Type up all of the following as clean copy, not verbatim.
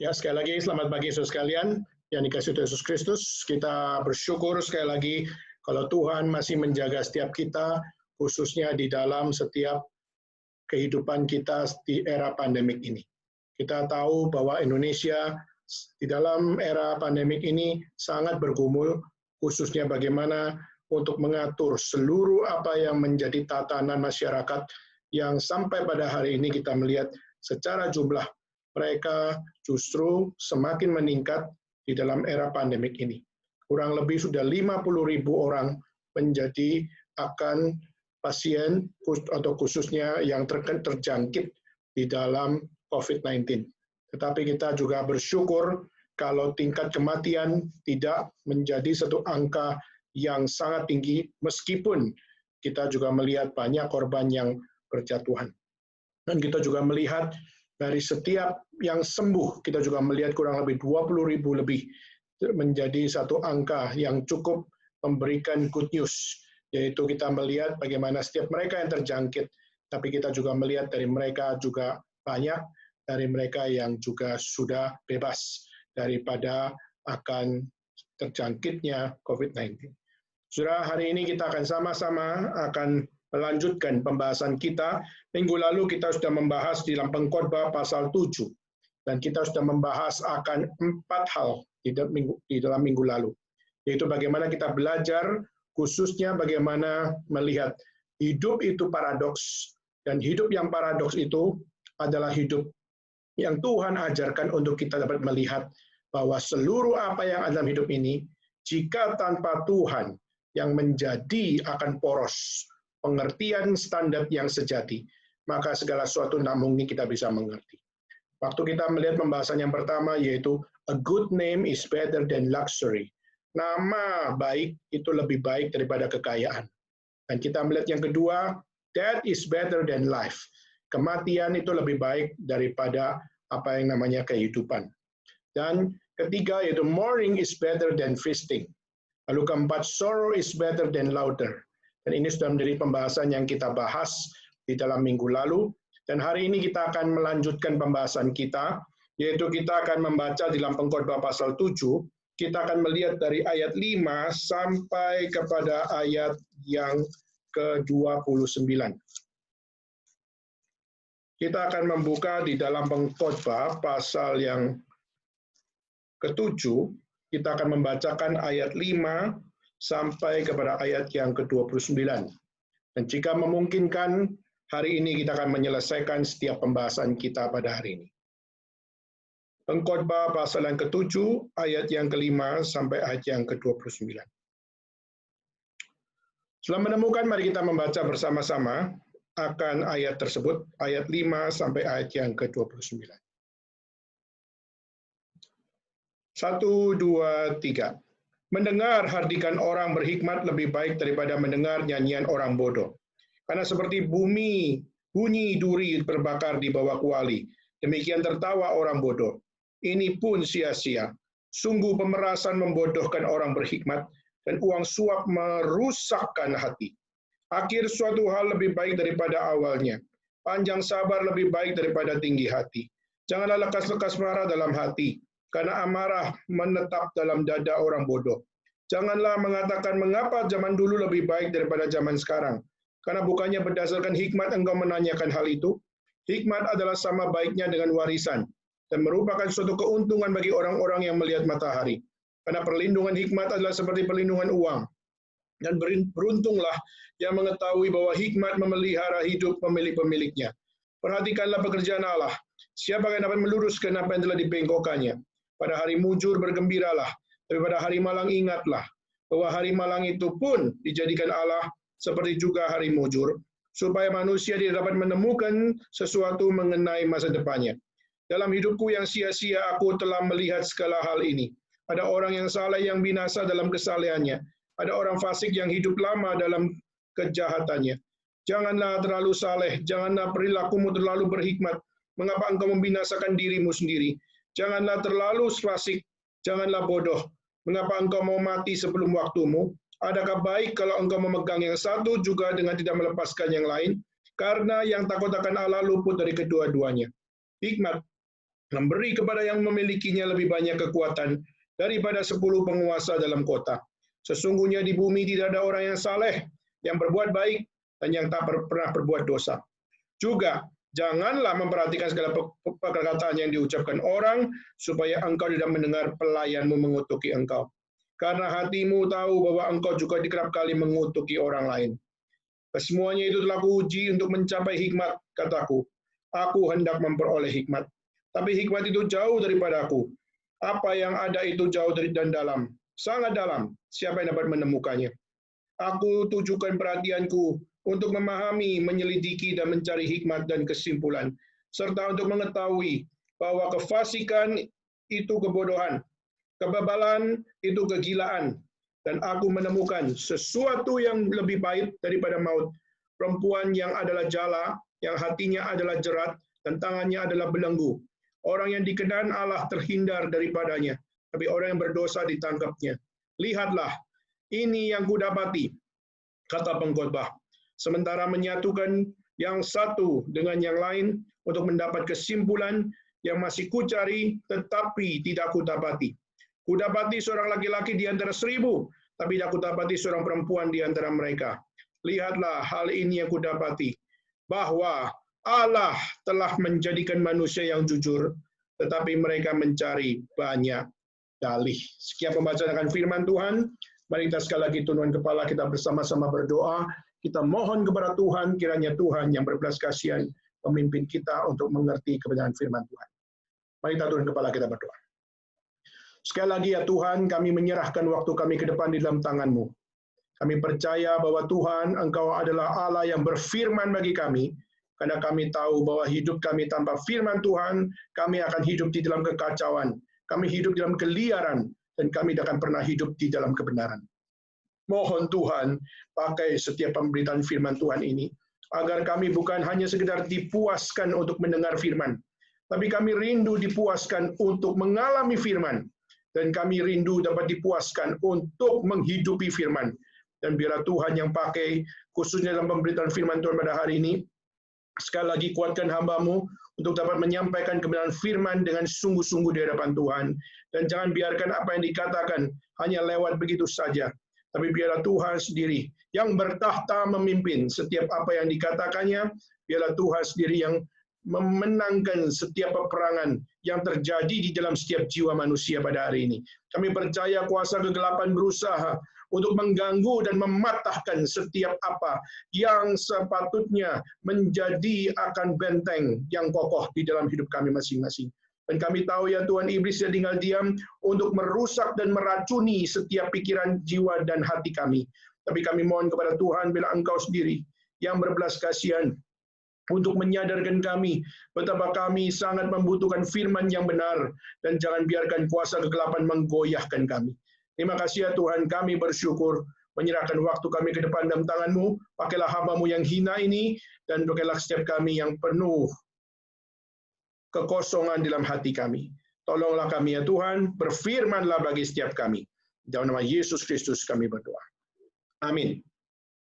Ya, sekali lagi selamat pagi saudara sekalian yang dikasihi Tuhan Yesus Kristus. Kita bersyukur sekali lagi kalau Tuhan masih menjaga setiap kita, khususnya di dalam setiap kehidupan kita di era pandemik ini. Kita tahu bahwa Indonesia di dalam era pandemik ini sangat bergumul, khususnya bagaimana untuk mengatur seluruh apa yang menjadi tatanan masyarakat yang sampai pada hari ini kita melihat secara jumlah mereka justru semakin meningkat di dalam era pandemik ini. Kurang lebih sudah 50.000 orang menjadi akan pasien atau khususnya yang terjangkit di dalam COVID-19. Tetapi kita juga bersyukur kalau tingkat kematian tidak menjadi satu angka yang sangat tinggi, meskipun kita juga melihat banyak korban yang berjatuhan. Dan kita juga melihat dari setiap yang sembuh, kita juga melihat kurang lebih 20.000 lebih menjadi satu angka yang cukup memberikan good news, yaitu kita melihat bagaimana setiap mereka yang terjangkit, tapi kita juga melihat dari mereka juga banyak dari mereka yang juga sudah bebas daripada akan terjangkitnya COVID-19. Saudara, hari ini kita akan sama-sama akan melanjutkan pembahasan kita. Minggu lalu kita sudah membahas di dalam Pengkhotbah pasal 7, dan kita sudah membahas akan 4 hal di dalam minggu lalu, yaitu bagaimana kita belajar khususnya bagaimana melihat hidup itu paradoks, dan hidup yang paradoks itu adalah hidup yang Tuhan ajarkan untuk kita dapat melihat bahwa seluruh apa yang ada dalam hidup ini, jika tanpa Tuhan yang menjadi akan poros pengertian standar yang sejati, maka segala sesuatu tidak mungkin kita bisa mengerti. Waktu kita melihat pembahasan yang pertama, yaitu a good name is better than luxury. Nama baik itu lebih baik daripada kekayaan. Dan kita melihat yang kedua, death is better than life. Kematian itu lebih baik daripada apa yang namanya kehidupan. Dan ketiga, yaitu mourning is better than feasting. Lalu keempat, sorrow is better than laughter. Dan ini sudah menjadi pembahasan yang kita bahas di dalam minggu lalu. Dan hari ini kita akan melanjutkan pembahasan kita, yaitu kita akan membaca di dalam Pengkhotbah pasal 7, kita akan melihat dari ayat 5 sampai kepada ayat yang ke-29. Kita akan membuka di dalam Pengkhotbah pasal yang ke-7, kita akan membacakan ayat 5 sampai kepada ayat yang ke-29. Dan jika memungkinkan, hari ini kita akan menyelesaikan setiap pembahasan kita pada hari ini. Pengkhotbah pasal yang ke-7, ayat yang ke-5 sampai ayat yang ke-29. Setelah menemukan, mari kita membaca bersama-sama akan ayat tersebut, ayat 5 sampai ayat yang ke-29. 1, 2, 3. Mendengar hardikan orang berhikmat lebih baik daripada mendengar nyanyian orang bodoh. Karena seperti bunyi duri terbakar di bawah kuali, demikian tertawa orang bodoh. Ini pun sia-sia. Sungguh pemerasan membodohkan orang berhikmat, dan uang suap merusakkan hati. Akhir suatu hal lebih baik daripada awalnya. Panjang sabar lebih baik daripada tinggi hati. Janganlah lekas-lekas marah dalam hati, karena amarah menetap dalam dada orang bodoh. Janganlah mengatakan mengapa zaman dulu lebih baik daripada zaman sekarang. Karena bukannya berdasarkan hikmat engkau menanyakan hal itu. Hikmat adalah sama baiknya dengan warisan, dan merupakan suatu keuntungan bagi orang-orang yang melihat matahari. Karena perlindungan hikmat adalah seperti perlindungan uang. Dan beruntunglah yang mengetahui bahwa hikmat memelihara hidup pemilik-pemiliknya. Perhatikanlah pekerjaan Allah. Siapa yang dapat meluruskan apa yang telah dibengkokkannya? Pada hari mujur bergembiralah, tapi pada hari malang ingatlah bahwa hari malang itu pun dijadikan Allah seperti juga hari mujur, supaya manusia tidak dapat menemukan sesuatu mengenai masa depannya. Dalam hidupku yang sia-sia aku telah melihat segala hal ini. Ada orang yang saleh yang binasa dalam kesalehannya. Ada orang fasik yang hidup lama dalam kejahatannya. Janganlah terlalu saleh, janganlah perilakumu terlalu berhikmat. Mengapa engkau membinasakan dirimu sendiri? Janganlah terlalu fasik, janganlah bodoh. Mengapa engkau mau mati sebelum waktumu? Adakah baik kalau engkau memegang yang satu juga dengan tidak melepaskan yang lain? Karena yang takut akan Allah luput dari kedua-duanya. Hikmat memberi kepada yang memilikinya lebih banyak kekuatan daripada 10 penguasa dalam kota. Sesungguhnya di bumi tidak ada orang yang saleh, yang berbuat baik, dan yang tak pernah berbuat dosa. Juga, janganlah memperhatikan segala perkataan yang diucapkan orang, supaya engkau tidak mendengar pelayanmu mengutuki engkau. Karena hatimu tahu bahwa engkau juga kerap kali mengutuki orang lain. Kesemuanya itu telah kuuji untuk mencapai hikmat, kataku. Aku hendak memperoleh hikmat. Tapi hikmat itu jauh daripada aku. Apa yang ada itu jauh dan dalam, sangat dalam. Siapa yang dapat menemukannya? Aku tujukan perhatianku untuk memahami, menyelidiki, dan mencari hikmat dan kesimpulan, serta untuk mengetahui bahwa kefasikan itu kebodohan, kebebalan itu kegilaan, dan aku menemukan sesuatu yang lebih baik daripada maut, perempuan yang adalah jala, yang hatinya adalah jerat, dan tangannya adalah belenggu. Orang yang dikenan Allah terhindar daripadanya, tapi orang yang berdosa ditangkapnya. Lihatlah, ini yang kudapati, kata pengkhotbah. Sementara menyatukan yang satu dengan yang lain untuk mendapat kesimpulan yang masih kucari, tetapi tidak kudapati. Kudapati seorang laki-laki di antara 1000, tapi tidak kudapati seorang perempuan di antara mereka. Lihatlah hal ini yang kudapati, bahwa Allah telah menjadikan manusia yang jujur, tetapi mereka mencari banyak dalih. Sekian pembacaan akan firman Tuhan. Mari kita sekali lagi tundukkan kepala, kita bersama-sama berdoa. Kita mohon kepada Tuhan, kiranya Tuhan yang berbelas kasihan memimpin kita untuk mengerti kebenaran firman Tuhan. Mari kita tundukkan kepala, kita berdoa. Sekali lagi ya Tuhan, kami menyerahkan waktu kami ke depan di dalam tangan-Mu. Kami percaya bahwa Tuhan, Engkau adalah Allah yang berfirman bagi kami, karena kami tahu bahwa hidup kami tanpa firman Tuhan, kami akan hidup di dalam kekacauan, kami hidup dalam keliaran, dan kami tidak akan pernah hidup di dalam kebenaran. Mohon Tuhan, pakai setiap pemberitaan firman Tuhan ini, agar kami bukan hanya sekedar dipuaskan untuk mendengar firman, tapi kami rindu dipuaskan untuk mengalami firman, dan kami rindu dapat dipuaskan untuk menghidupi firman. Dan biarlah Tuhan yang pakai, khususnya dalam pemberitaan firman Tuhan pada hari ini, sekali lagi kuatkan hamba-Mu untuk dapat menyampaikan kebenaran firman dengan sungguh-sungguh di hadapan Tuhan. Dan jangan biarkan apa yang dikatakan hanya lewat begitu saja. Tapi biarlah Tuhan sendiri yang bertahta memimpin setiap apa yang dikatakannya. Biarlah Tuhan sendiri yang memenangkan setiap peperangan yang terjadi di dalam setiap jiwa manusia pada hari ini. Kami percaya kuasa kegelapan berusaha untuk mengganggu dan mematahkan setiap apa yang sepatutnya menjadi akan benteng yang kokoh di dalam hidup kami masing-masing. Dan kami tahu ya Tuhan, iblis tidak tinggal diam untuk merusak dan meracuni setiap pikiran, jiwa, dan hati kami. Tapi kami mohon kepada Tuhan, bila Engkau sendiri yang berbelas kasihan, untuk menyadarkan kami betapa kami sangat membutuhkan firman yang benar, dan jangan biarkan kuasa kegelapan menggoyahkan kami. Terima kasih ya Tuhan, kami bersyukur menyerahkan waktu kami ke depan dalam tangan-Mu. Pakailah hamba-Mu yang hina ini, dan pakailah setiap kami yang penuh kekosongan dalam hati kami. Tolonglah kami ya Tuhan, berfirmanlah bagi setiap kami. Dalam nama Yesus Kristus kami berdoa. Amin.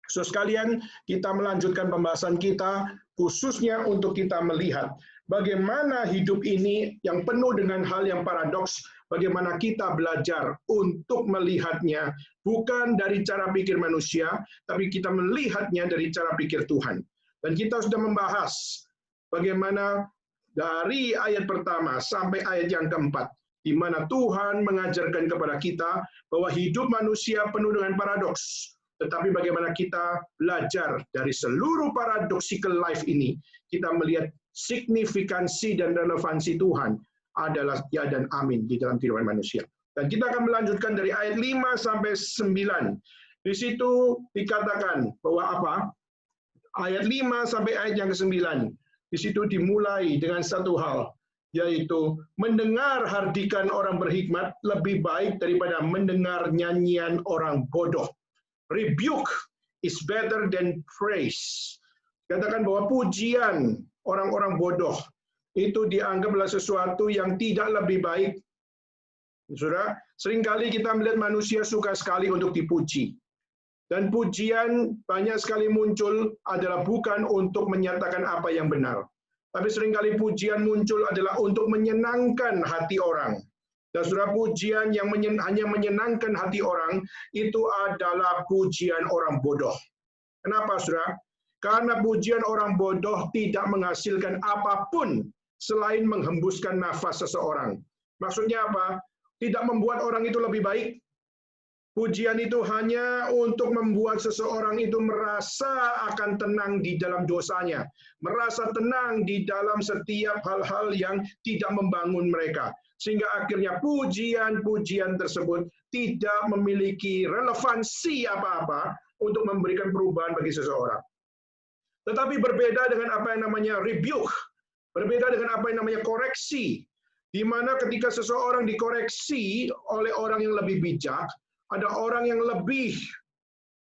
Saudara sekalian, kita melanjutkan pembahasan kita, khususnya untuk kita melihat bagaimana hidup ini yang penuh dengan hal yang paradoks, bagaimana kita belajar untuk melihatnya bukan dari cara pikir manusia, tapi kita melihatnya dari cara pikir Tuhan. Dan kita sudah membahas bagaimana dari ayat pertama sampai ayat yang keempat, di mana Tuhan mengajarkan kepada kita bahwa hidup manusia penuh dengan paradoks. Tetapi bagaimana kita belajar dari seluruh paradoxical life ini, kita melihat signifikansi dan relevansi Tuhan adalah ya dan amin di dalam kehidupan manusia. Dan kita akan melanjutkan dari ayat 5 sampai 9. Di situ dikatakan bahwa apa? Ayat 5 sampai ayat yang ke-9. Di situ dimulai dengan satu hal, yaitu mendengar hardikan orang berhikmat lebih baik daripada mendengar nyanyian orang bodoh. Rebuke is better than praise. Katakan bahwa pujian orang-orang bodoh itu dianggaplah sesuatu yang tidak lebih baik. Saudara, seringkali kita melihat manusia suka sekali untuk dipuji. Dan pujian banyak sekali muncul adalah bukan untuk menyatakan apa yang benar, Tapi seringkali pujian muncul adalah untuk menyenangkan hati orang. Dan saudara, pujian yang hanya menyenangkan hati orang, itu adalah pujian orang bodoh. Kenapa, saudara? Karena pujian orang bodoh tidak menghasilkan apapun selain menghembuskan nafas seseorang. Maksudnya apa? Tidak membuat orang itu lebih baik. Pujian itu hanya untuk membuat seseorang itu merasa akan tenang di dalam dosanya, merasa tenang di dalam setiap hal-hal yang tidak membangun mereka, sehingga akhirnya pujian-pujian tersebut tidak memiliki relevansi apa-apa untuk memberikan perubahan bagi seseorang. Tetapi berbeda dengan apa yang namanya rebuke, berbeda dengan apa yang namanya koreksi, di mana ketika seseorang dikoreksi oleh orang yang lebih bijak, ada orang yang lebih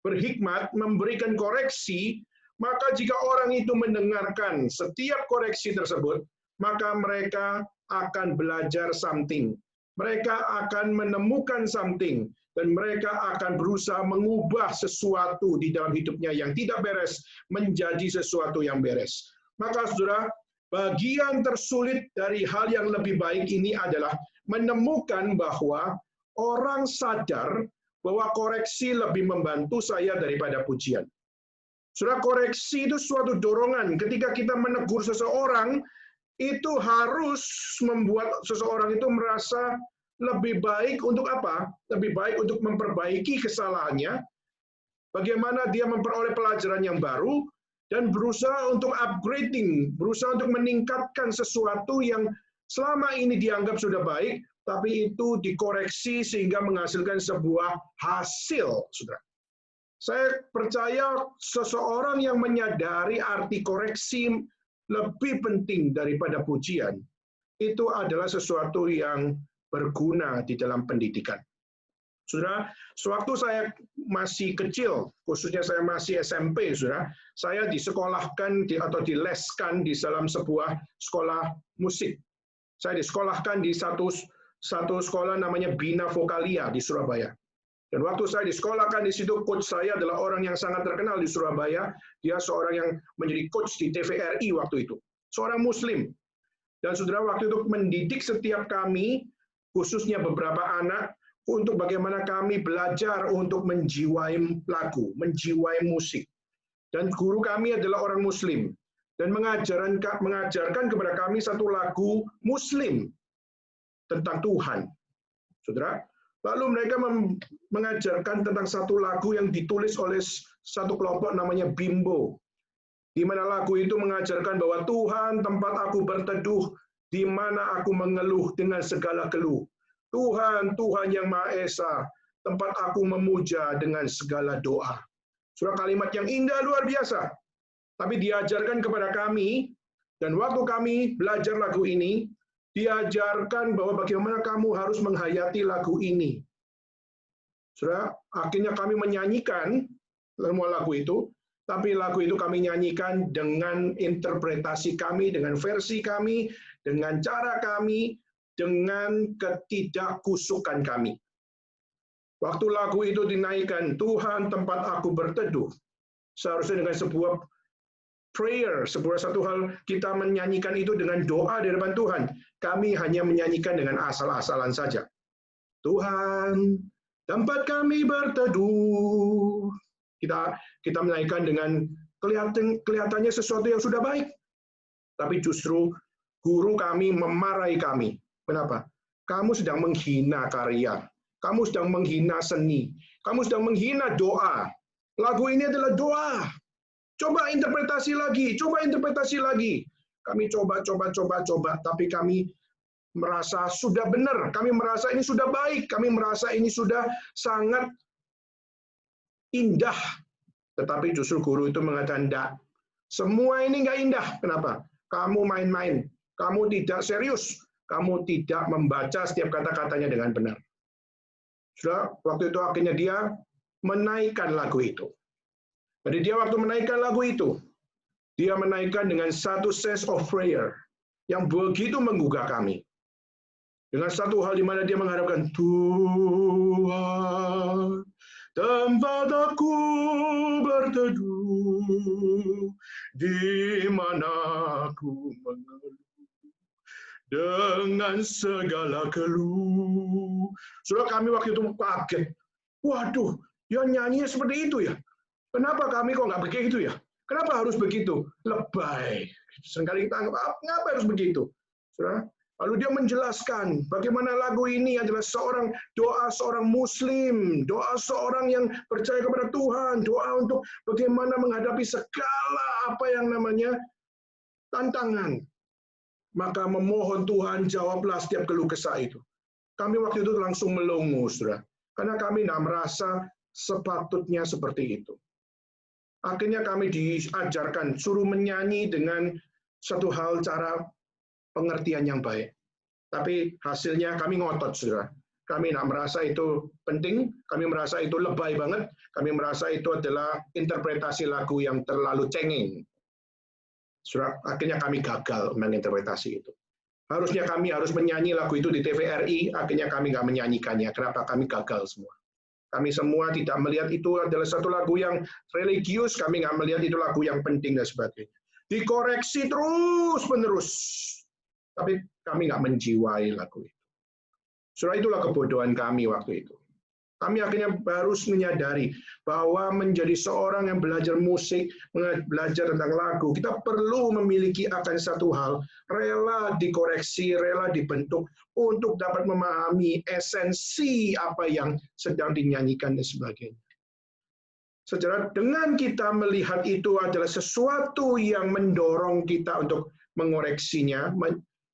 berhikmat memberikan koreksi, maka jika orang itu mendengarkan setiap koreksi tersebut, maka mereka akan belajar something. Mereka akan menemukan something, dan mereka akan berusaha mengubah sesuatu di dalam hidupnya yang tidak beres menjadi sesuatu yang beres. Maka saudara, bagian tersulit dari hal yang lebih baik ini adalah menemukan bahwa orang sadar bahwa koreksi lebih membantu saya daripada pujian. Saudara, koreksi itu suatu dorongan. Ketika kita menegur seseorang, itu harus membuat seseorang itu merasa lebih baik untuk apa? Lebih baik untuk memperbaiki kesalahannya, bagaimana dia memperoleh pelajaran yang baru, dan berusaha untuk upgrading, berusaha untuk meningkatkan sesuatu yang selama ini dianggap sudah baik, tapi itu dikoreksi sehingga menghasilkan sebuah hasil, saudara. Saya percaya seseorang yang menyadari arti koreksi lebih penting daripada pujian, itu adalah sesuatu yang berguna di dalam pendidikan. Saudara, sewaktu saya masih kecil, khususnya saya masih SMP, saudara, saya disekolahkan atau dileskan di dalam sebuah sekolah musik. Saya disekolahkan di satu sekolah namanya Bina Vokalia di Surabaya. Dan waktu saya disekolahkan di situ, coach saya adalah orang yang sangat terkenal di Surabaya. Dia seorang yang menjadi coach di TVRI waktu itu. Seorang Muslim. Dan saudara, waktu itu mendidik setiap kami, khususnya beberapa anak, untuk bagaimana kami belajar untuk menjiwai lagu, menjiwai musik. Dan guru kami adalah orang Muslim. Dan mengajarkan kepada kami satu lagu Muslim tentang Tuhan. Saudara, lalu mereka mengajarkan tentang satu lagu yang ditulis oleh satu kelompok namanya Bimbo. Di mana lagu itu mengajarkan bahwa Tuhan tempat aku berteduh, di mana aku mengeluh dengan segala keluh. Tuhan, Tuhan yang Maha Esa, tempat aku memuja dengan segala doa. Surah kalimat yang indah luar biasa. Tapi diajarkan kepada kami, dan waktu kami belajar lagu ini, diajarkan bahwa bagaimana kamu harus menghayati lagu ini. Saudara, akhirnya kami menyanyikan semua lagu itu, tapi lagu itu kami nyanyikan dengan interpretasi kami, dengan versi kami, dengan cara kami, dengan ketidakkusukan kami. Waktu lagu itu dinaikkan, Tuhan tempat aku berteduh, seharusnya dengan sebuah prayer, satu hal kita menyanyikan itu dengan doa di depan Tuhan. Kami hanya menyanyikan dengan asal-asalan saja. Tuhan, tempat kami berteduh. Kita menyanyikan dengan kelihatannya sesuatu yang sudah baik. Tapi justru guru kami memarahi kami. Kenapa? Kamu sedang menghina karya. Kamu sedang menghina seni. Kamu sedang menghina doa. Lagu ini adalah doa. Coba interpretasi lagi, coba interpretasi lagi. Kami coba, tapi kami merasa sudah benar. Kami merasa ini sudah baik. Kami merasa ini sudah sangat indah. Tetapi justru guru itu mengatakan, enggak. Semua ini enggak indah. Kenapa? Kamu main-main. Kamu tidak serius. Kamu tidak membaca setiap kata-katanya dengan benar. Sudah, waktu itu akhirnya dia menaikkan lagu itu. Jadi dia waktu menaikkan lagu itu, dia menaikkan dengan satu sense of prayer yang begitu menggugah kami. Dengan satu hal di mana dia mengharapkan, Tuhan, tempat aku berteduh, di mana aku mengeluh dengan segala keluh. Saudara, kami waktu itu kaget. Waduh, yang nyanyinya seperti itu ya? Kenapa kami kok nggak begitu ya? Kenapa harus begitu? Lebay. Seringkali kita anggap, kenapa harus begitu? Saudara, lalu dia menjelaskan bagaimana lagu ini adalah doa seorang Muslim, doa seorang yang percaya kepada Tuhan, doa untuk bagaimana menghadapi segala apa yang namanya tantangan. Maka memohon Tuhan, jawablah setiap keluh kesah itu. Kami waktu itu langsung melongo, saudara. Karena kami tidak merasa sepatutnya seperti itu. Akhirnya kami diajarkan, suruh menyanyi dengan satu hal cara pengertian yang baik. Tapi hasilnya kami ngotot, saudara. Kami tidak merasa itu penting, kami merasa itu lebay banget, kami merasa itu adalah interpretasi lagu yang terlalu cengeng. Saudara, akhirnya kami gagal menginterpretasi itu. Harusnya kami harus menyanyi lagu itu di TVRI, akhirnya kami nggak menyanyikannya. Kenapa? Kami gagal semua. Kami semua tidak melihat itu adalah satu lagu yang religius, kami nggak melihat itu lagu yang penting dan sebagainya. Dikoreksi terus-menerus. Tapi kami nggak menjiwai lagu itu. Saudara, itulah kebodohan kami waktu itu. Kami akhirnya harus menyadari bahwa menjadi seorang yang belajar musik, belajar tentang lagu, kita perlu memiliki akan satu hal, rela dikoreksi, rela dibentuk untuk dapat memahami esensi apa yang sedang dinyanyikan dan sebagainya. Saudara, dengan kita melihat itu adalah sesuatu yang mendorong kita untuk mengoreksinya,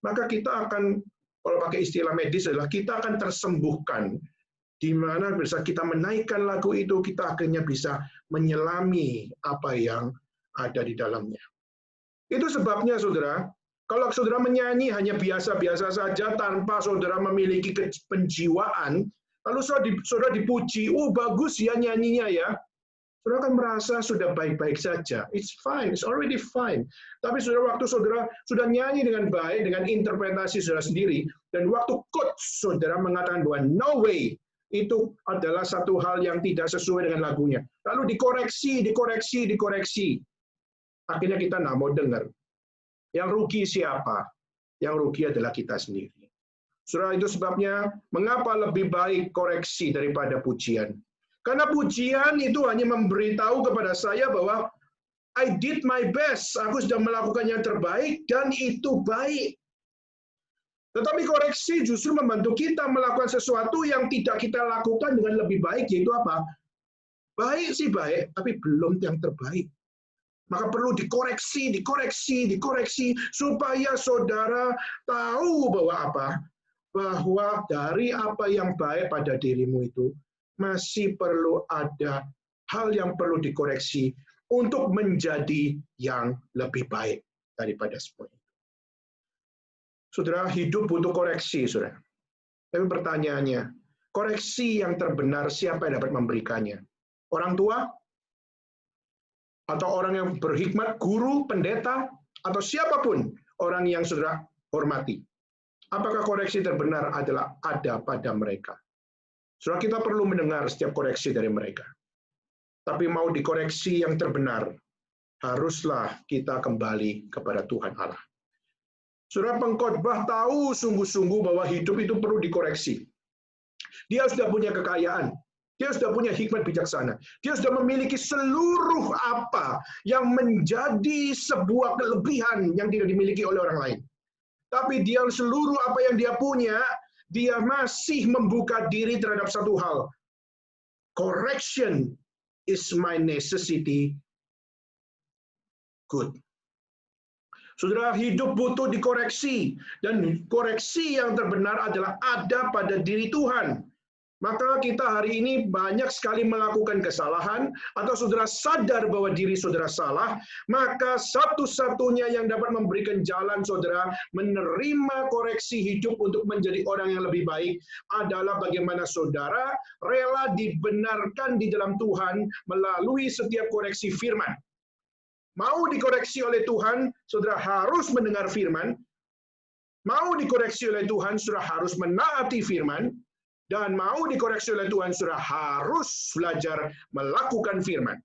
maka kita akan, kalau pakai istilah medis adalah kita akan tersembuhkan. Di mana bisa kita menaikkan lagu itu, kita akhirnya bisa menyelami apa yang ada di dalamnya. Itu sebabnya, saudara, kalau saudara menyanyi hanya biasa-biasa saja, tanpa saudara memiliki penjiwaan, lalu saudara dipuji, oh bagus ya nyanyinya ya, saudara akan merasa sudah baik-baik saja. It's fine, it's already fine. Tapi saudara, waktu saudara sudah nyanyi dengan baik, dengan interpretasi saudara sendiri, dan waktu coach saudara mengatakan bahwa no way, itu adalah satu hal yang tidak sesuai dengan lagunya. Lalu dikoreksi. Akhirnya kita nggak mau dengar. Yang rugi siapa? Yang rugi adalah kita sendiri. Saudara, itu sebabnya mengapa lebih baik koreksi daripada pujian. Karena pujian itu hanya memberitahu kepada saya bahwa I did my best. Aku sudah melakukan yang terbaik dan itu baik. Tetapi koreksi justru membantu kita melakukan sesuatu yang tidak kita lakukan dengan lebih baik, yaitu apa? Baik sih baik, tapi belum yang terbaik. Maka perlu dikoreksi, supaya saudara tahu bahwa apa? Bahwa dari apa yang baik pada dirimu itu, masih perlu ada hal yang perlu dikoreksi untuk menjadi yang lebih baik daripada semuanya. Saudara, hidup butuh koreksi, saudara. Tapi pertanyaannya, koreksi yang terbenar siapa yang dapat memberikannya? Orang tua? Atau orang yang berhikmat, guru, pendeta? Atau siapapun orang yang saudara hormati? Apakah koreksi terbenar adalah ada pada mereka? Saudara, kita perlu mendengar setiap koreksi dari mereka. Tapi mau dikoreksi yang terbenar, haruslah kita kembali kepada Tuhan Allah. Saudara, pengkhotbah tahu sungguh-sungguh bahwa hidup itu perlu dikoreksi. Dia sudah punya kekayaan, dia sudah punya hikmat bijaksana, dia sudah memiliki seluruh apa yang menjadi sebuah kelebihan yang tidak dimiliki oleh orang lain. Tapi dia seluruh apa yang dia punya, dia masih membuka diri terhadap satu hal. Correction is my necessity good. Saudara, hidup butuh dikoreksi, dan koreksi yang terbenar adalah ada pada diri Tuhan. Maka kita hari ini banyak sekali melakukan kesalahan, atau saudara sadar bahwa diri saudara salah, maka satu-satunya yang dapat memberikan jalan saudara menerima koreksi hidup untuk menjadi orang yang lebih baik adalah bagaimana saudara rela dibenarkan di dalam Tuhan melalui setiap koreksi firman. Mau dikoreksi oleh Tuhan, saudara harus mendengar firman. Mau dikoreksi oleh Tuhan, saudara harus menaati firman. Dan mau dikoreksi oleh Tuhan, saudara harus belajar melakukan firman.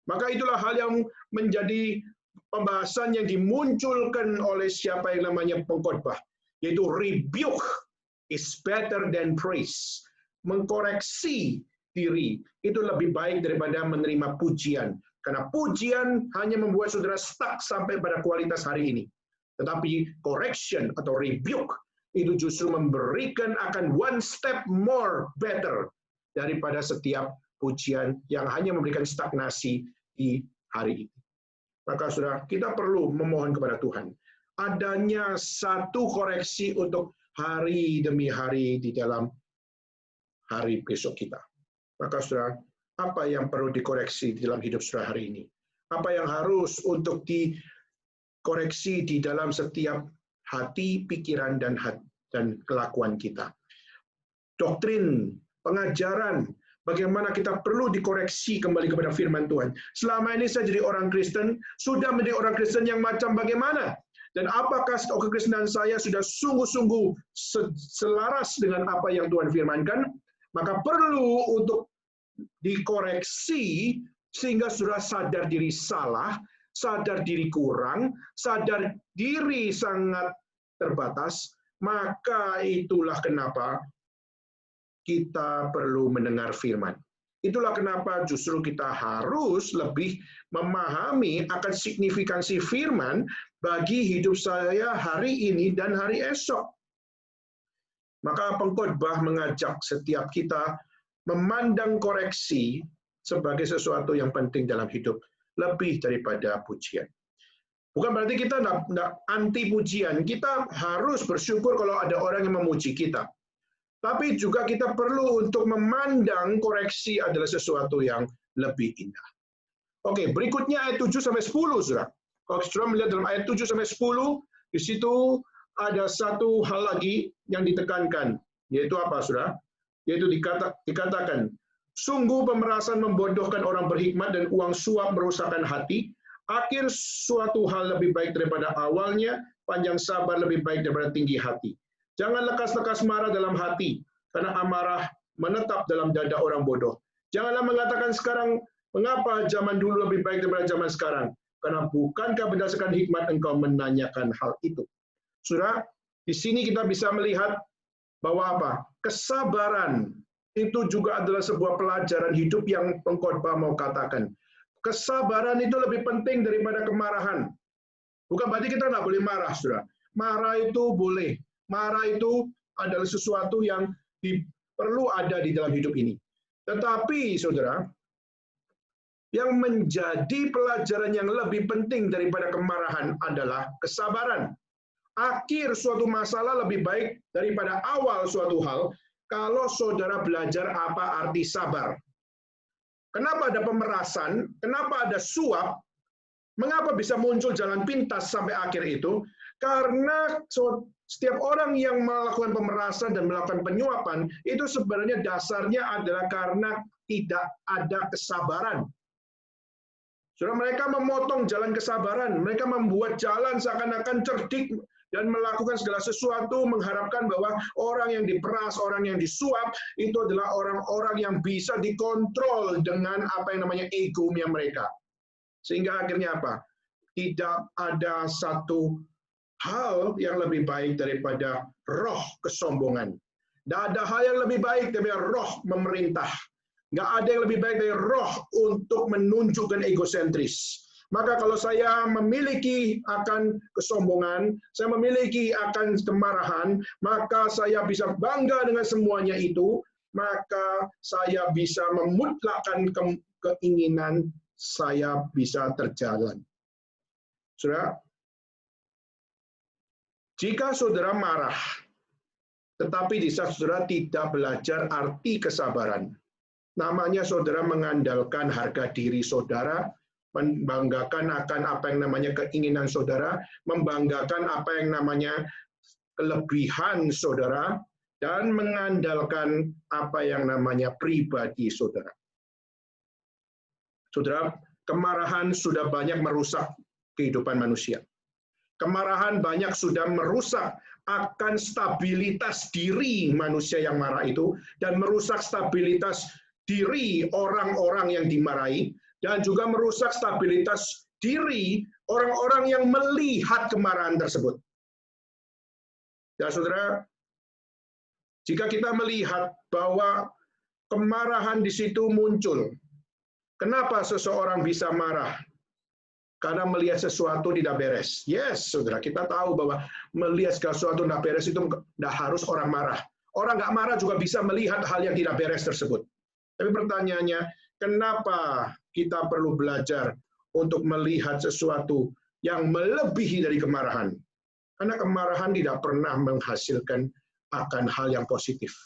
Maka itulah hal yang menjadi pembahasan yang dimunculkan oleh siapa yang namanya pengkhotbah, yaitu rebuke is better than praise. Mengkoreksi diri itu lebih baik daripada menerima pujian. Karena pujian hanya membuat saudara stuck sampai pada kualitas hari ini. Tetapi correction atau rebuke itu justru memberikan akan one step more better daripada setiap pujian yang hanya memberikan stagnasi di hari ini. Maka saudara, kita perlu memohon kepada Tuhan adanya satu koreksi untuk hari demi hari di dalam hari besok kita. Maka saudara, apa yang perlu dikoreksi di dalam hidup saudara hari ini? Apa yang harus untuk dikoreksi di dalam setiap hati, pikiran, dan kelakuan kita? Doktrin, pengajaran, bagaimana kita perlu dikoreksi kembali kepada firman Tuhan. Selama ini saya jadi orang Kristen, sudah menjadi orang Kristen yang macam bagaimana? Dan apakah kekristenan saya sudah sungguh-sungguh selaras dengan apa yang Tuhan firmankan? Maka perlu untuk dikoreksi sehingga sudah sadar diri salah, sadar diri kurang, sadar diri sangat terbatas. Maka itulah kenapa kita perlu mendengar firman. Itulah kenapa justru kita harus lebih memahami akan signifikansi firman bagi hidup saya hari ini dan hari esok. Maka pengkhotbah mengajak setiap kita memandang koreksi sebagai sesuatu yang penting dalam hidup, lebih daripada pujian. Bukan berarti kita tidak anti pujian, kita harus bersyukur kalau ada orang yang memuji kita. Tapi juga kita perlu untuk memandang koreksi adalah sesuatu yang lebih indah. Oke, berikutnya ayat 7-10, saudara. Kalau saudara melihat dalam ayat 7-10, di situ ada satu hal lagi yang ditekankan, yaitu apa, saudara? Yaitu dikatakan, sungguh pemerasan membodohkan orang berhikmat dan uang suap merusakkan hati. Akhir suatu hal lebih baik daripada awalnya, panjang sabar lebih baik daripada tinggi hati. Jangan lekas-lekas marah dalam hati, karena amarah menetap dalam dada orang bodoh. Janganlah mengatakan sekarang, mengapa zaman dulu lebih baik daripada zaman sekarang? Karena bukankah berdasarkan hikmat engkau menanyakan hal itu? Saudara, di sini kita bisa melihat bahwa apa? Kesabaran itu juga adalah sebuah pelajaran hidup yang pengkhotbah mau katakan. Kesabaran itu lebih penting daripada kemarahan. Bukan berarti kita nggak boleh marah, saudara. Marah itu boleh. Marah itu adalah sesuatu yang perlu ada di dalam hidup ini. Tetapi, saudara, yang menjadi pelajaran yang lebih penting daripada kemarahan adalah kesabaran. Akhir suatu masalah lebih baik daripada awal suatu hal kalau saudara belajar apa arti sabar. Kenapa ada pemerasan? Kenapa ada suap? Mengapa bisa muncul jalan pintas sampai akhir itu? Karena setiap orang yang melakukan pemerasan dan melakukan penyuapan, itu sebenarnya dasarnya adalah karena tidak ada kesabaran. Saudara, mereka memotong jalan kesabaran, mereka membuat jalan seakan-akan cerdik dan melakukan segala sesuatu mengharapkan bahwa orang yang diperas, orang yang disuap, itu adalah orang-orang yang bisa dikontrol dengan apa yang namanya egonya mereka. Sehingga akhirnya apa? Tidak ada satu hal yang lebih baik daripada roh kesombongan. Tidak ada hal yang lebih baik daripada roh memerintah. Nggak ada yang lebih baik dari roh untuk menunjukkan egosentris. Maka kalau saya memiliki akan kesombongan, saya memiliki akan kemarahan, maka saya bisa bangga dengan semuanya itu, maka saya bisa memutlakkan keinginan saya bisa terjalan. Saudara, jika saudara marah, tetapi di saat saudara tidak belajar arti kesabaran, namanya saudara mengandalkan harga diri saudara, membanggakan akan apa yang namanya keinginan saudara, membanggakan apa yang namanya kelebihan saudara, dan mengandalkan apa yang namanya pribadi saudara. Saudara, kemarahan sudah banyak merusak kehidupan manusia. Kemarahan banyak sudah merusak akan stabilitas diri manusia yang marah itu, dan merusak stabilitas diri orang-orang yang dimarahi, dan juga merusak stabilitas diri orang-orang yang melihat kemarahan tersebut. Ya saudara, jika kita melihat bahwa kemarahan di situ muncul, kenapa seseorang bisa marah? Karena melihat sesuatu tidak beres. Yes, saudara, kita tahu bahwa melihat sesuatu tidak beres itu tidak harus orang marah. Orang nggak marah juga bisa melihat hal yang tidak beres tersebut. Tapi pertanyaannya, kenapa kita perlu belajar untuk melihat sesuatu yang melebihi dari kemarahan? Karena kemarahan tidak pernah menghasilkan akan hal yang positif.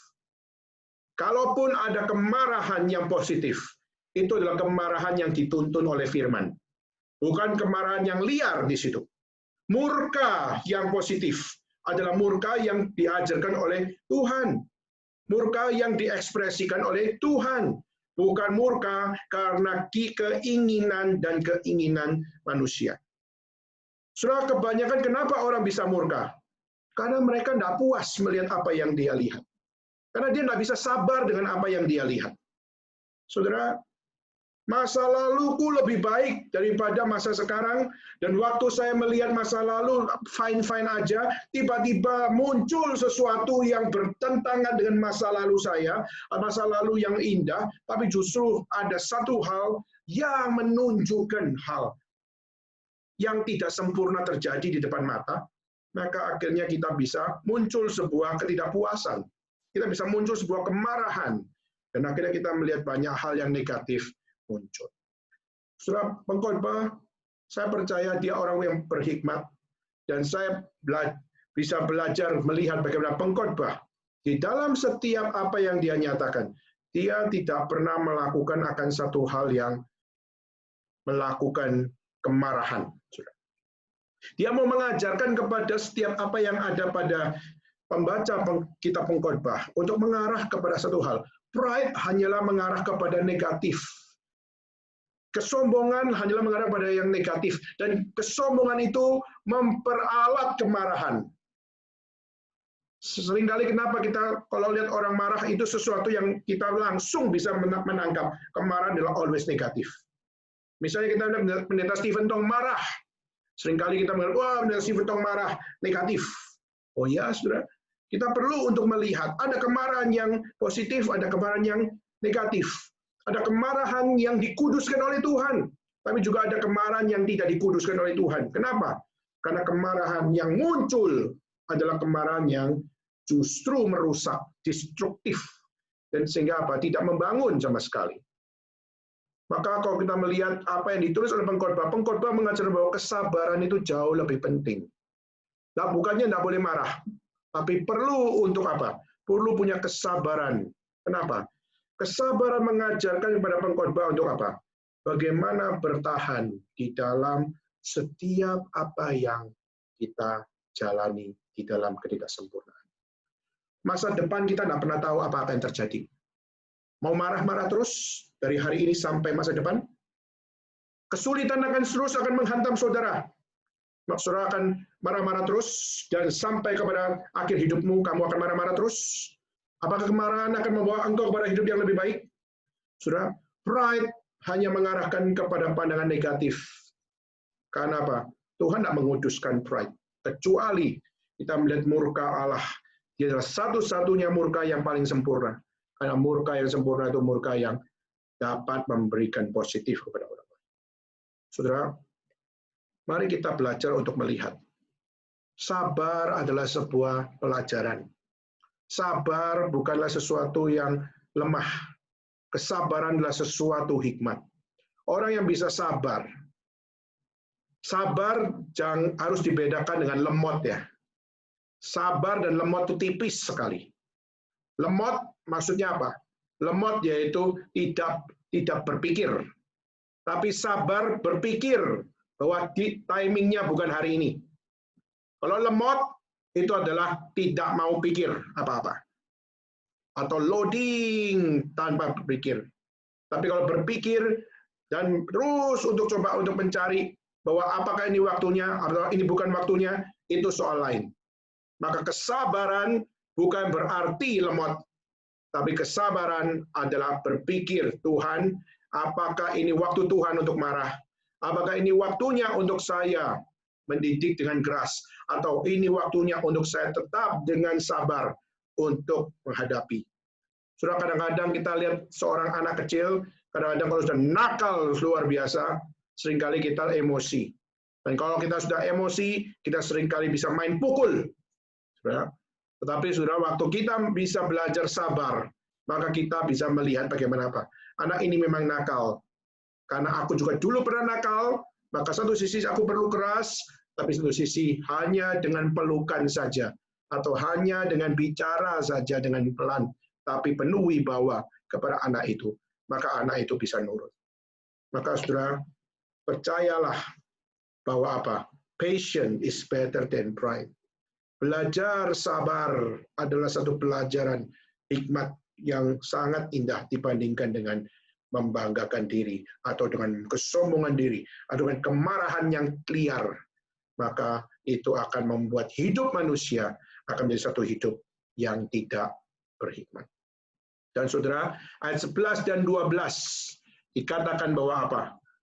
Kalaupun ada kemarahan yang positif, itu adalah kemarahan yang dituntun oleh firman. Bukan kemarahan yang liar di situ. Murka yang positif adalah murka yang diajarkan oleh Tuhan. Murka yang diekspresikan oleh Tuhan. Bukan murka karena keinginan dan keinginan manusia. Saudara, kebanyakan kenapa orang bisa murka? Karena mereka tidak puas melihat apa yang dia lihat. Karena dia tidak bisa sabar dengan apa yang dia lihat. Saudara, masa laluku lebih baik daripada masa sekarang, dan waktu saya melihat masa lalu fine-fine aja, tiba-tiba muncul sesuatu yang bertentangan dengan masa lalu saya, masa lalu yang indah, tapi justru ada satu hal yang menunjukkan hal yang tidak sempurna terjadi di depan mata, maka akhirnya kita bisa muncul sebuah ketidakpuasan. Kita bisa muncul sebuah kemarahan. Dan akhirnya kita melihat banyak hal yang negatif muncul. Saudara pengkhotbah, saya percaya dia orang yang berhikmat. Dan saya bisa belajar melihat bagaimana pengkhotbah. Di dalam setiap apa yang dia nyatakan, dia tidak pernah melakukan akan satu hal yang melakukan kemarahan. Dia mau mengajarkan kepada setiap apa yang ada pada pembaca kitab pengkhotbah untuk mengarah kepada satu hal. Pride hanyalah mengarah kepada negatif. Kesombongan hanyalah mengarah kepada yang negatif. Dan kesombongan itu memperalat kemarahan. Seringkali kenapa kita kalau lihat orang marah itu sesuatu yang kita langsung bisa menangkap. Kemarahan adalah always negatif. Misalnya kita lihat pendeta Stephen Tong marah. Seringkali kita melihat, wah pendeta Stephen Tong marah, negatif. Oh ya, saudara. Kita perlu untuk melihat ada kemarahan yang positif, ada kemarahan yang negatif. Ada kemarahan yang dikuduskan oleh Tuhan, tapi juga ada kemarahan yang tidak dikuduskan oleh Tuhan. Kenapa? Karena kemarahan yang muncul adalah kemarahan yang justru merusak, destruktif, dan sehingga apa? Tidak membangun sama sekali. Maka kalau kita melihat apa yang ditulis oleh pengkhotbah mengajar bahwa kesabaran itu jauh lebih penting. Nah, bukannya tidak boleh marah, tapi perlu untuk apa? Perlu punya kesabaran. Kenapa? Kesabaran mengajarkan kepada pengkhotbah untuk apa? Bagaimana bertahan di dalam setiap apa yang kita jalani di dalam ketidaksempurnaan. Masa depan kita tidak pernah tahu apa yang terjadi. Mau marah-marah terus dari hari ini sampai masa depan? Kesulitan akan menghantam saudara. Saudara akan marah-marah terus, dan sampai kepada akhir hidupmu kamu akan marah-marah terus. Apakah kemarahan akan membawa engkau kepada hidup yang lebih baik? Saudara, pride hanya mengarahkan kepada pandangan negatif. Karena apa? Tuhan tidak menguduskan pride. Kecuali kita melihat murka Allah. Dia adalah satu-satunya murka yang paling sempurna. Karena murka yang sempurna itu murka yang dapat memberikan positif kepada orang lain. Saudara, mari kita belajar untuk melihat. Sabar adalah sebuah pelajaran. Sabar bukanlah sesuatu yang lemah. Kesabaran adalah sesuatu hikmat. Orang yang bisa sabar harus dibedakan dengan lemot ya. Sabar dan lemot itu tipis sekali. Lemot maksudnya apa? Lemot yaitu tidak berpikir. Tapi sabar berpikir bahwa timingnya bukan hari ini. Kalau lemot itu adalah tidak mau pikir apa-apa. Atau loading tanpa berpikir. Tapi kalau berpikir dan terus untuk mencari bahwa apakah ini waktunya atau ini bukan waktunya, itu soal lain. Maka kesabaran bukan berarti lemot, tapi kesabaran adalah berpikir, Tuhan, apakah ini waktu Tuhan untuk marah? Apakah ini waktunya untuk saya mendidik dengan keras, atau ini waktunya untuk saya tetap dengan sabar untuk menghadapi. Sudah kadang-kadang kita lihat seorang anak kecil, kadang-kadang kalau sudah nakal luar biasa, seringkali kita emosi. Dan kalau kita sudah emosi, kita seringkali bisa main pukul. Tetapi sudah waktu kita bisa belajar sabar, maka kita bisa melihat bagaimana apa. Anak ini memang nakal. Karena aku juga dulu pernah nakal, maka satu sisi aku perlu keras, tapi satu sisi hanya dengan pelukan saja, atau hanya dengan bicara saja dengan pelan, tapi penuh wibawa kepada anak itu, maka anak itu bisa nurut. Maka saudara, percayalah bahwa apa? Patience is better than pride. Belajar sabar adalah satu pelajaran hikmat yang sangat indah dibandingkan dengan membanggakan diri, atau dengan kesombongan diri, atau dengan kemarahan yang liar. Maka itu akan membuat hidup manusia akan menjadi satu hidup yang tidak berhikmat. Dan saudara, ayat 11 dan 12 dikatakan bahwa apa?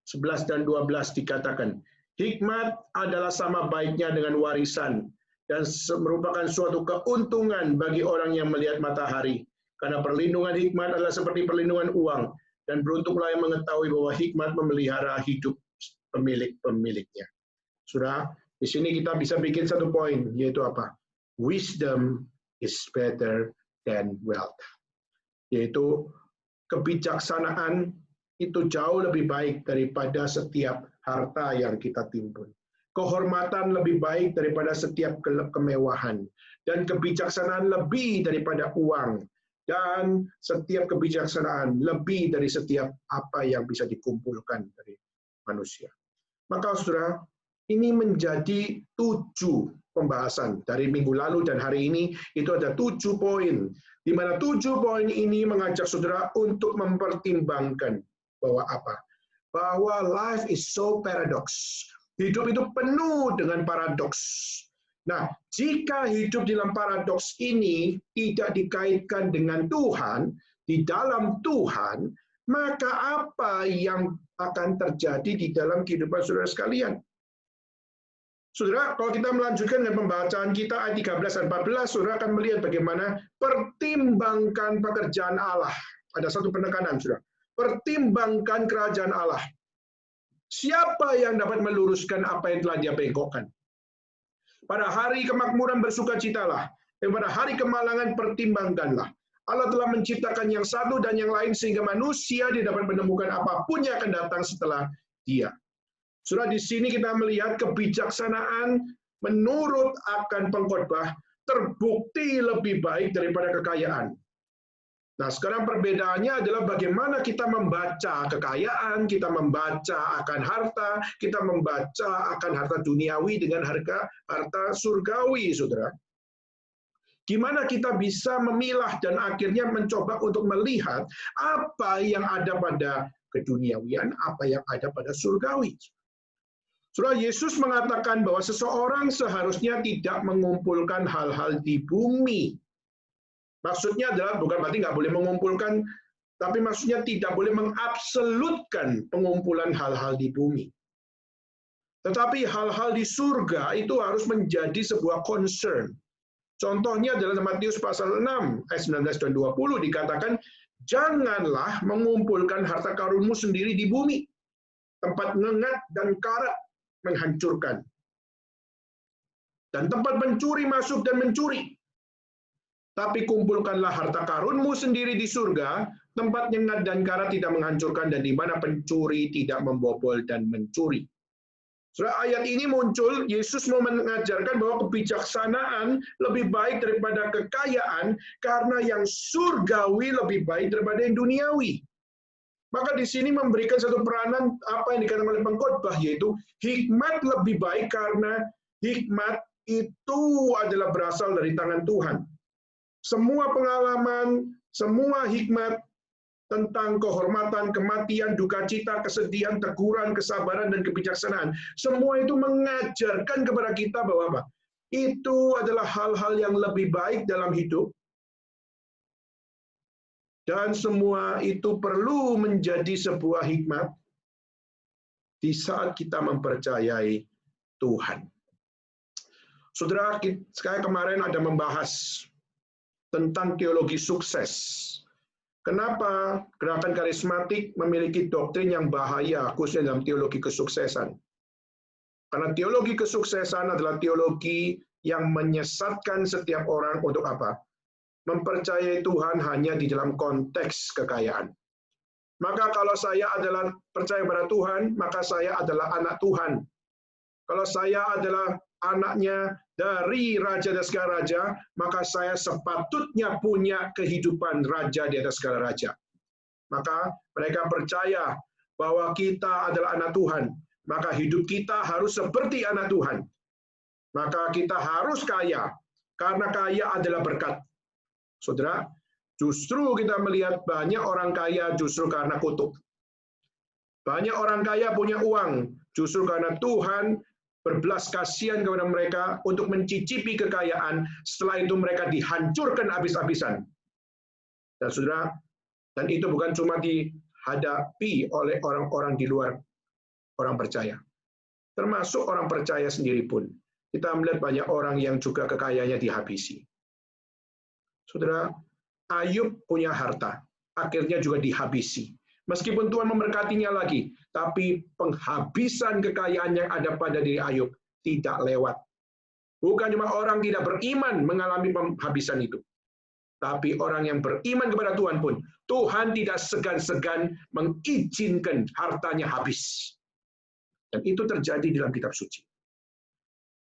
11 dan 12 dikatakan, hikmat adalah sama baiknya dengan warisan, dan merupakan suatu keuntungan bagi orang yang melihat matahari. Karena perlindungan hikmat adalah seperti perlindungan uang, dan beruntunglah yang mengetahui bahwa hikmat memelihara hidup pemilik-pemiliknya. Sudah, di sini kita bisa bikin satu poin, yaitu apa? Wisdom is better than wealth. Yaitu kebijaksanaan itu jauh lebih baik daripada setiap harta yang kita timbun. Kehormatan lebih baik daripada setiap kemewahan. Dan kebijaksanaan lebih daripada uang. Dan setiap kebijaksanaan lebih dari setiap apa yang bisa dikumpulkan dari manusia. Maka saudara, ini menjadi 7 pembahasan dari minggu lalu dan hari ini. Itu ada 7 poin, di mana 7 poin ini mengajak saudara untuk mempertimbangkan bahwa apa? Bahwa life is so paradox. Hidup itu penuh dengan paradoks. Nah, jika hidup di dalam paradoks ini tidak dikaitkan dengan Tuhan, di dalam Tuhan, maka apa yang akan terjadi di dalam kehidupan saudara sekalian? Saudara, kalau kita melanjutkan dengan pembacaan kita ayat 13 dan 14, saudara akan melihat bagaimana pertimbangkan pekerjaan Allah. Ada satu penekanan, saudara. Pertimbangkan kerajaan Allah. Siapa yang dapat meluruskan apa yang telah dia bengkokkan? Pada hari kemakmuran bersukacitalah, dan pada hari kemalangan pertimbangkanlah. Allah telah menciptakan yang satu dan yang lain sehingga manusia tidak dapat menemukan apapun yang akan datang setelah dia. Saudara, di sini kita melihat kebijaksanaan menurut akan pengkhotbah terbukti lebih baik daripada kekayaan. Nah, sekarang perbedaannya adalah bagaimana kita membaca kekayaan, kita membaca akan harta, kita membaca akan harta duniawi dengan harta surgawi, saudara. Gimana kita bisa memilah dan akhirnya mencoba untuk melihat apa yang ada pada keduniawian, apa yang ada pada surgawi. Saudara, Yesus mengatakan bahwa seseorang seharusnya tidak mengumpulkan hal-hal di bumi. Maksudnya adalah bukan berarti nggak boleh mengumpulkan, tapi maksudnya tidak boleh mengabsolutkan pengumpulan hal-hal di bumi. Tetapi hal-hal di surga itu harus menjadi sebuah concern. Contohnya adalah Matius pasal 6, ayat 19 dan 20 dikatakan, janganlah mengumpulkan harta karunmu sendiri di bumi, tempat ngengat dan karat menghancurkan, dan tempat pencuri masuk dan mencuri. Tapi kumpulkanlah harta karunmu sendiri di surga, tempat nyengat dan karat tidak menghancurkan, dan di mana pencuri tidak membobol dan mencuri. Setelah ayat ini muncul, Yesus mau mengajarkan bahwa kebijaksanaan lebih baik daripada kekayaan, karena yang surgawi lebih baik daripada yang duniawi. Maka di sini memberikan satu peranan apa yang dikatakan oleh pengkhotbah, yaitu hikmat lebih baik karena hikmat itu adalah berasal dari tangan Tuhan. Semua pengalaman, semua hikmat tentang kehormatan, kematian, duka cita, kesedihan, teguran, kesabaran, dan kebijaksanaan, semua itu mengajarkan kepada kita bahwa apa? Itu adalah hal-hal yang lebih baik dalam hidup, dan semua itu perlu menjadi sebuah hikmat di saat kita mempercayai Tuhan. Saudara, saya kemarin ada membahas tentang teologi sukses. Kenapa gerakan karismatik memiliki doktrin yang bahaya, khususnya dalam teologi kesuksesan? Karena teologi kesuksesan adalah teologi yang menyesatkan setiap orang untuk apa? Mempercayai Tuhan hanya di dalam konteks kekayaan. Maka kalau saya adalah percaya pada Tuhan, maka saya adalah anak Tuhan. Kalau saya adalah anaknya dari Raja dan segala raja, maka saya sepatutnya punya kehidupan raja di atas segala raja. Maka mereka percaya bahwa kita adalah anak Tuhan, maka hidup kita harus seperti anak Tuhan. Maka kita harus kaya, karena kaya adalah berkat. Saudara, justru kita melihat banyak orang kaya justru karena kutuk. Banyak orang kaya punya uang justru karena Tuhan berbelas kasihan kepada mereka untuk mencicipi kekayaan, setelah itu mereka dihancurkan habis-habisan. Dan saudara, dan itu bukan cuma dihadapi oleh orang-orang di luar orang percaya. Termasuk orang percaya sendiri pun. Kita melihat banyak orang yang juga kekayaannya dihabisi. Saudara, Ayub punya harta, akhirnya juga dihabisi. Meskipun Tuhan memberkatinya lagi, tapi penghabisan kekayaan yang ada pada diri Ayub tidak lewat. Bukan cuma orang tidak beriman mengalami penghabisan itu, tapi orang yang beriman kepada Tuhan pun, Tuhan tidak segan-segan mengizinkan hartanya habis. Dan itu terjadi dalam kitab suci.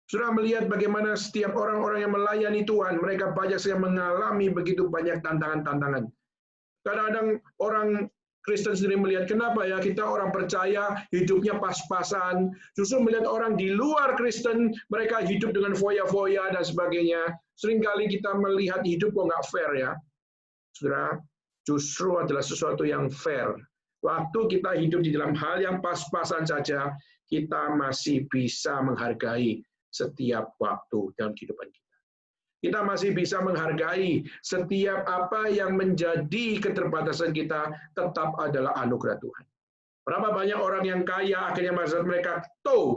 Sudah melihat bagaimana setiap orang-orang yang melayani Tuhan, mereka banyak yang mengalami begitu banyak tantangan-tantangan. Kadang-kadang orang Kristen sendiri melihat, kenapa ya kita orang percaya hidupnya pas-pasan, justru melihat orang di luar Kristen, mereka hidup dengan foya-foya dan sebagainya. Seringkali kita melihat hidup kok nggak fair ya. Saudara, justru adalah sesuatu yang fair. Waktu kita hidup di dalam hal yang pas-pasan saja, kita masih bisa menghargai setiap waktu dalam kehidupan kita. Kita masih bisa menghargai setiap apa yang menjadi keterbatasan kita tetap adalah anugerah Tuhan. Berapa banyak orang yang kaya akhirnya pada saat mereka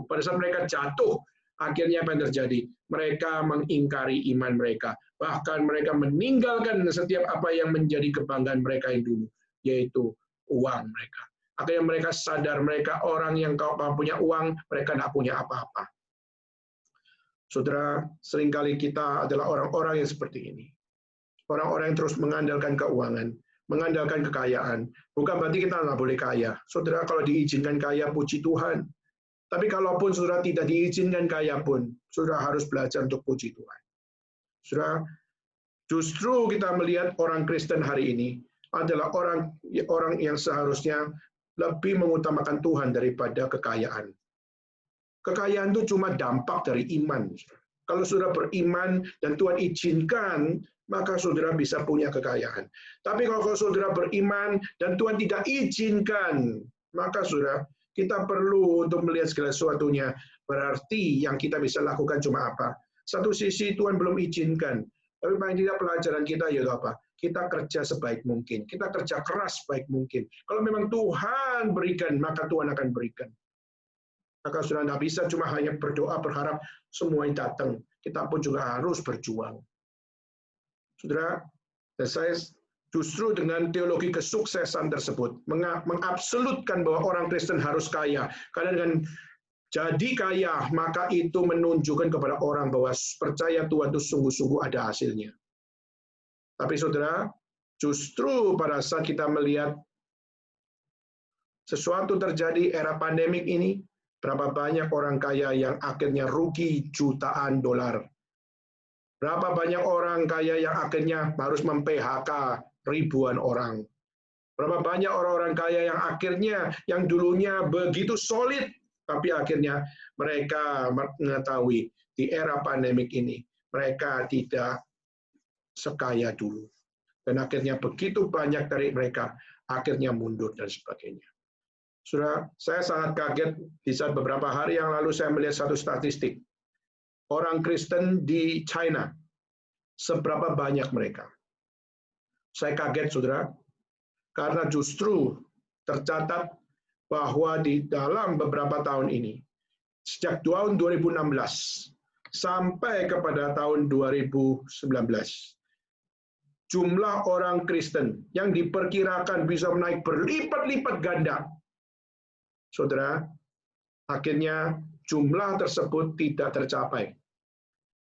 pada saat mereka jatuh, akhirnya apa yang terjadi? Mereka mengingkari iman mereka. Bahkan mereka meninggalkan setiap apa yang menjadi kebanggaan mereka yang dulu, yaitu uang mereka. Akhirnya mereka sadar mereka orang yang kalau punya uang, mereka tidak punya apa-apa. Saudara, seringkali kita adalah orang-orang yang seperti ini. Orang-orang yang terus mengandalkan keuangan, mengandalkan kekayaan. Bukan berarti kita nggak boleh kaya. Saudara, kalau diizinkan kaya, puji Tuhan. Tapi kalaupun saudara tidak diizinkan kaya pun, saudara harus belajar untuk puji Tuhan. Saudara, justru kita melihat orang Kristen hari ini adalah orang yang seharusnya lebih mengutamakan Tuhan daripada kekayaan. Kekayaan itu cuma dampak dari iman. Kalau saudara beriman dan Tuhan izinkan, maka saudara bisa punya kekayaan. Tapi kalau saudara beriman dan Tuhan tidak izinkan, maka saudara, kita perlu untuk melihat segala sesuatunya. Berarti yang kita bisa lakukan cuma apa? Satu sisi Tuhan belum izinkan, tapi paling tidak pelajaran kita yaitu apa? Kita kerja sebaik mungkin. Kita kerja keras sebaik mungkin. Kalau memang Tuhan berikan, maka Tuhan akan berikan. Maka sudah tidak bisa cuma hanya berdoa berharap semuanya datang. Kita pun juga harus berjuang. Saudara, dan saya justru dengan teologi kesuksesan tersebut mengabsolutkan bahwa orang Kristen harus kaya. Karena dengan jadi kaya, maka itu menunjukkan kepada orang bahwa percaya Tuhan itu sungguh-sungguh ada hasilnya. Tapi saudara, justru pada saat kita melihat sesuatu terjadi era pandemik ini, berapa banyak orang kaya yang akhirnya rugi jutaan dolar. Berapa banyak orang kaya yang akhirnya harus mem-PHK ribuan orang. Berapa banyak orang-orang kaya yang akhirnya, yang dulunya begitu solid, tapi akhirnya mereka mengetahui di era pandemik ini, mereka tidak sekaya dulu. Dan akhirnya begitu banyak dari mereka, akhirnya mundur dan sebagainya. Saudara, saya sangat kaget di saat beberapa hari yang lalu saya melihat satu statistik. Orang Kristen di China, seberapa banyak mereka? Saya kaget, saudara, karena justru tercatat bahwa di dalam beberapa tahun ini, sejak tahun 2016 sampai kepada tahun 2019, jumlah orang Kristen yang diperkirakan bisa menaik berlipat-lipat ganda. Saudara, akhirnya jumlah tersebut tidak tercapai.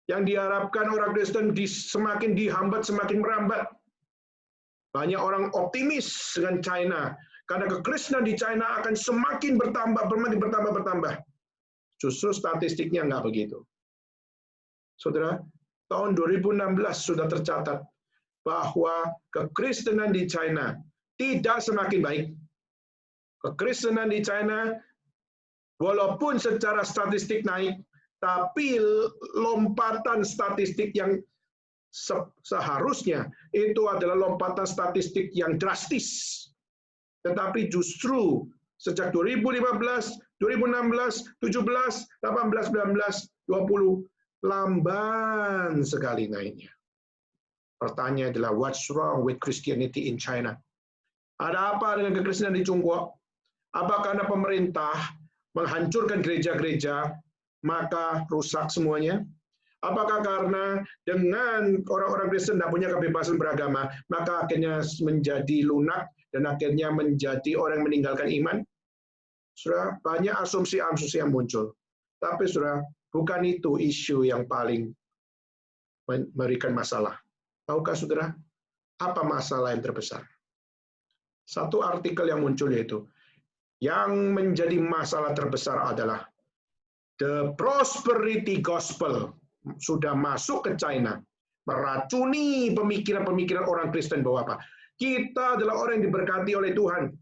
Yang diharapkan orang Kristen semakin dihambat, semakin merambat. Banyak orang optimis dengan China, karena kekristenan di China akan semakin bertambah. Justru statistiknya nggak begitu. Saudara, tahun 2016 sudah tercatat bahwa kekristenan di China tidak semakin baik. Kekristenan di China, walaupun secara statistik naik, tapi lompatan statistik yang seharusnya itu adalah lompatan statistik yang drastis. Tetapi justru sejak 2015, 2016, 17, 18, 19, 20, lamban sekali naiknya. Pertanyaan adalah, what's wrong with Christianity in China? Ada apa dengan kekristenan di Tiongkok? Apa karena pemerintah menghancurkan gereja-gereja, maka rusak semuanya? Apakah karena dengan orang-orang Kristen tidak punya kebebasan beragama, maka akhirnya menjadi lunak dan akhirnya menjadi orang yang meninggalkan iman? Saudara, banyak asumsi-asumsi yang muncul. Tapi saudara, bukan itu isu yang paling memberikan masalah. Tahukah saudara, apa masalah yang terbesar? Satu artikel yang muncul yaitu, yang menjadi masalah terbesar adalah the prosperity gospel sudah masuk ke China, meracuni pemikiran-pemikiran orang Kristen bahwa apa? Kita adalah orang yang diberkati oleh Tuhan.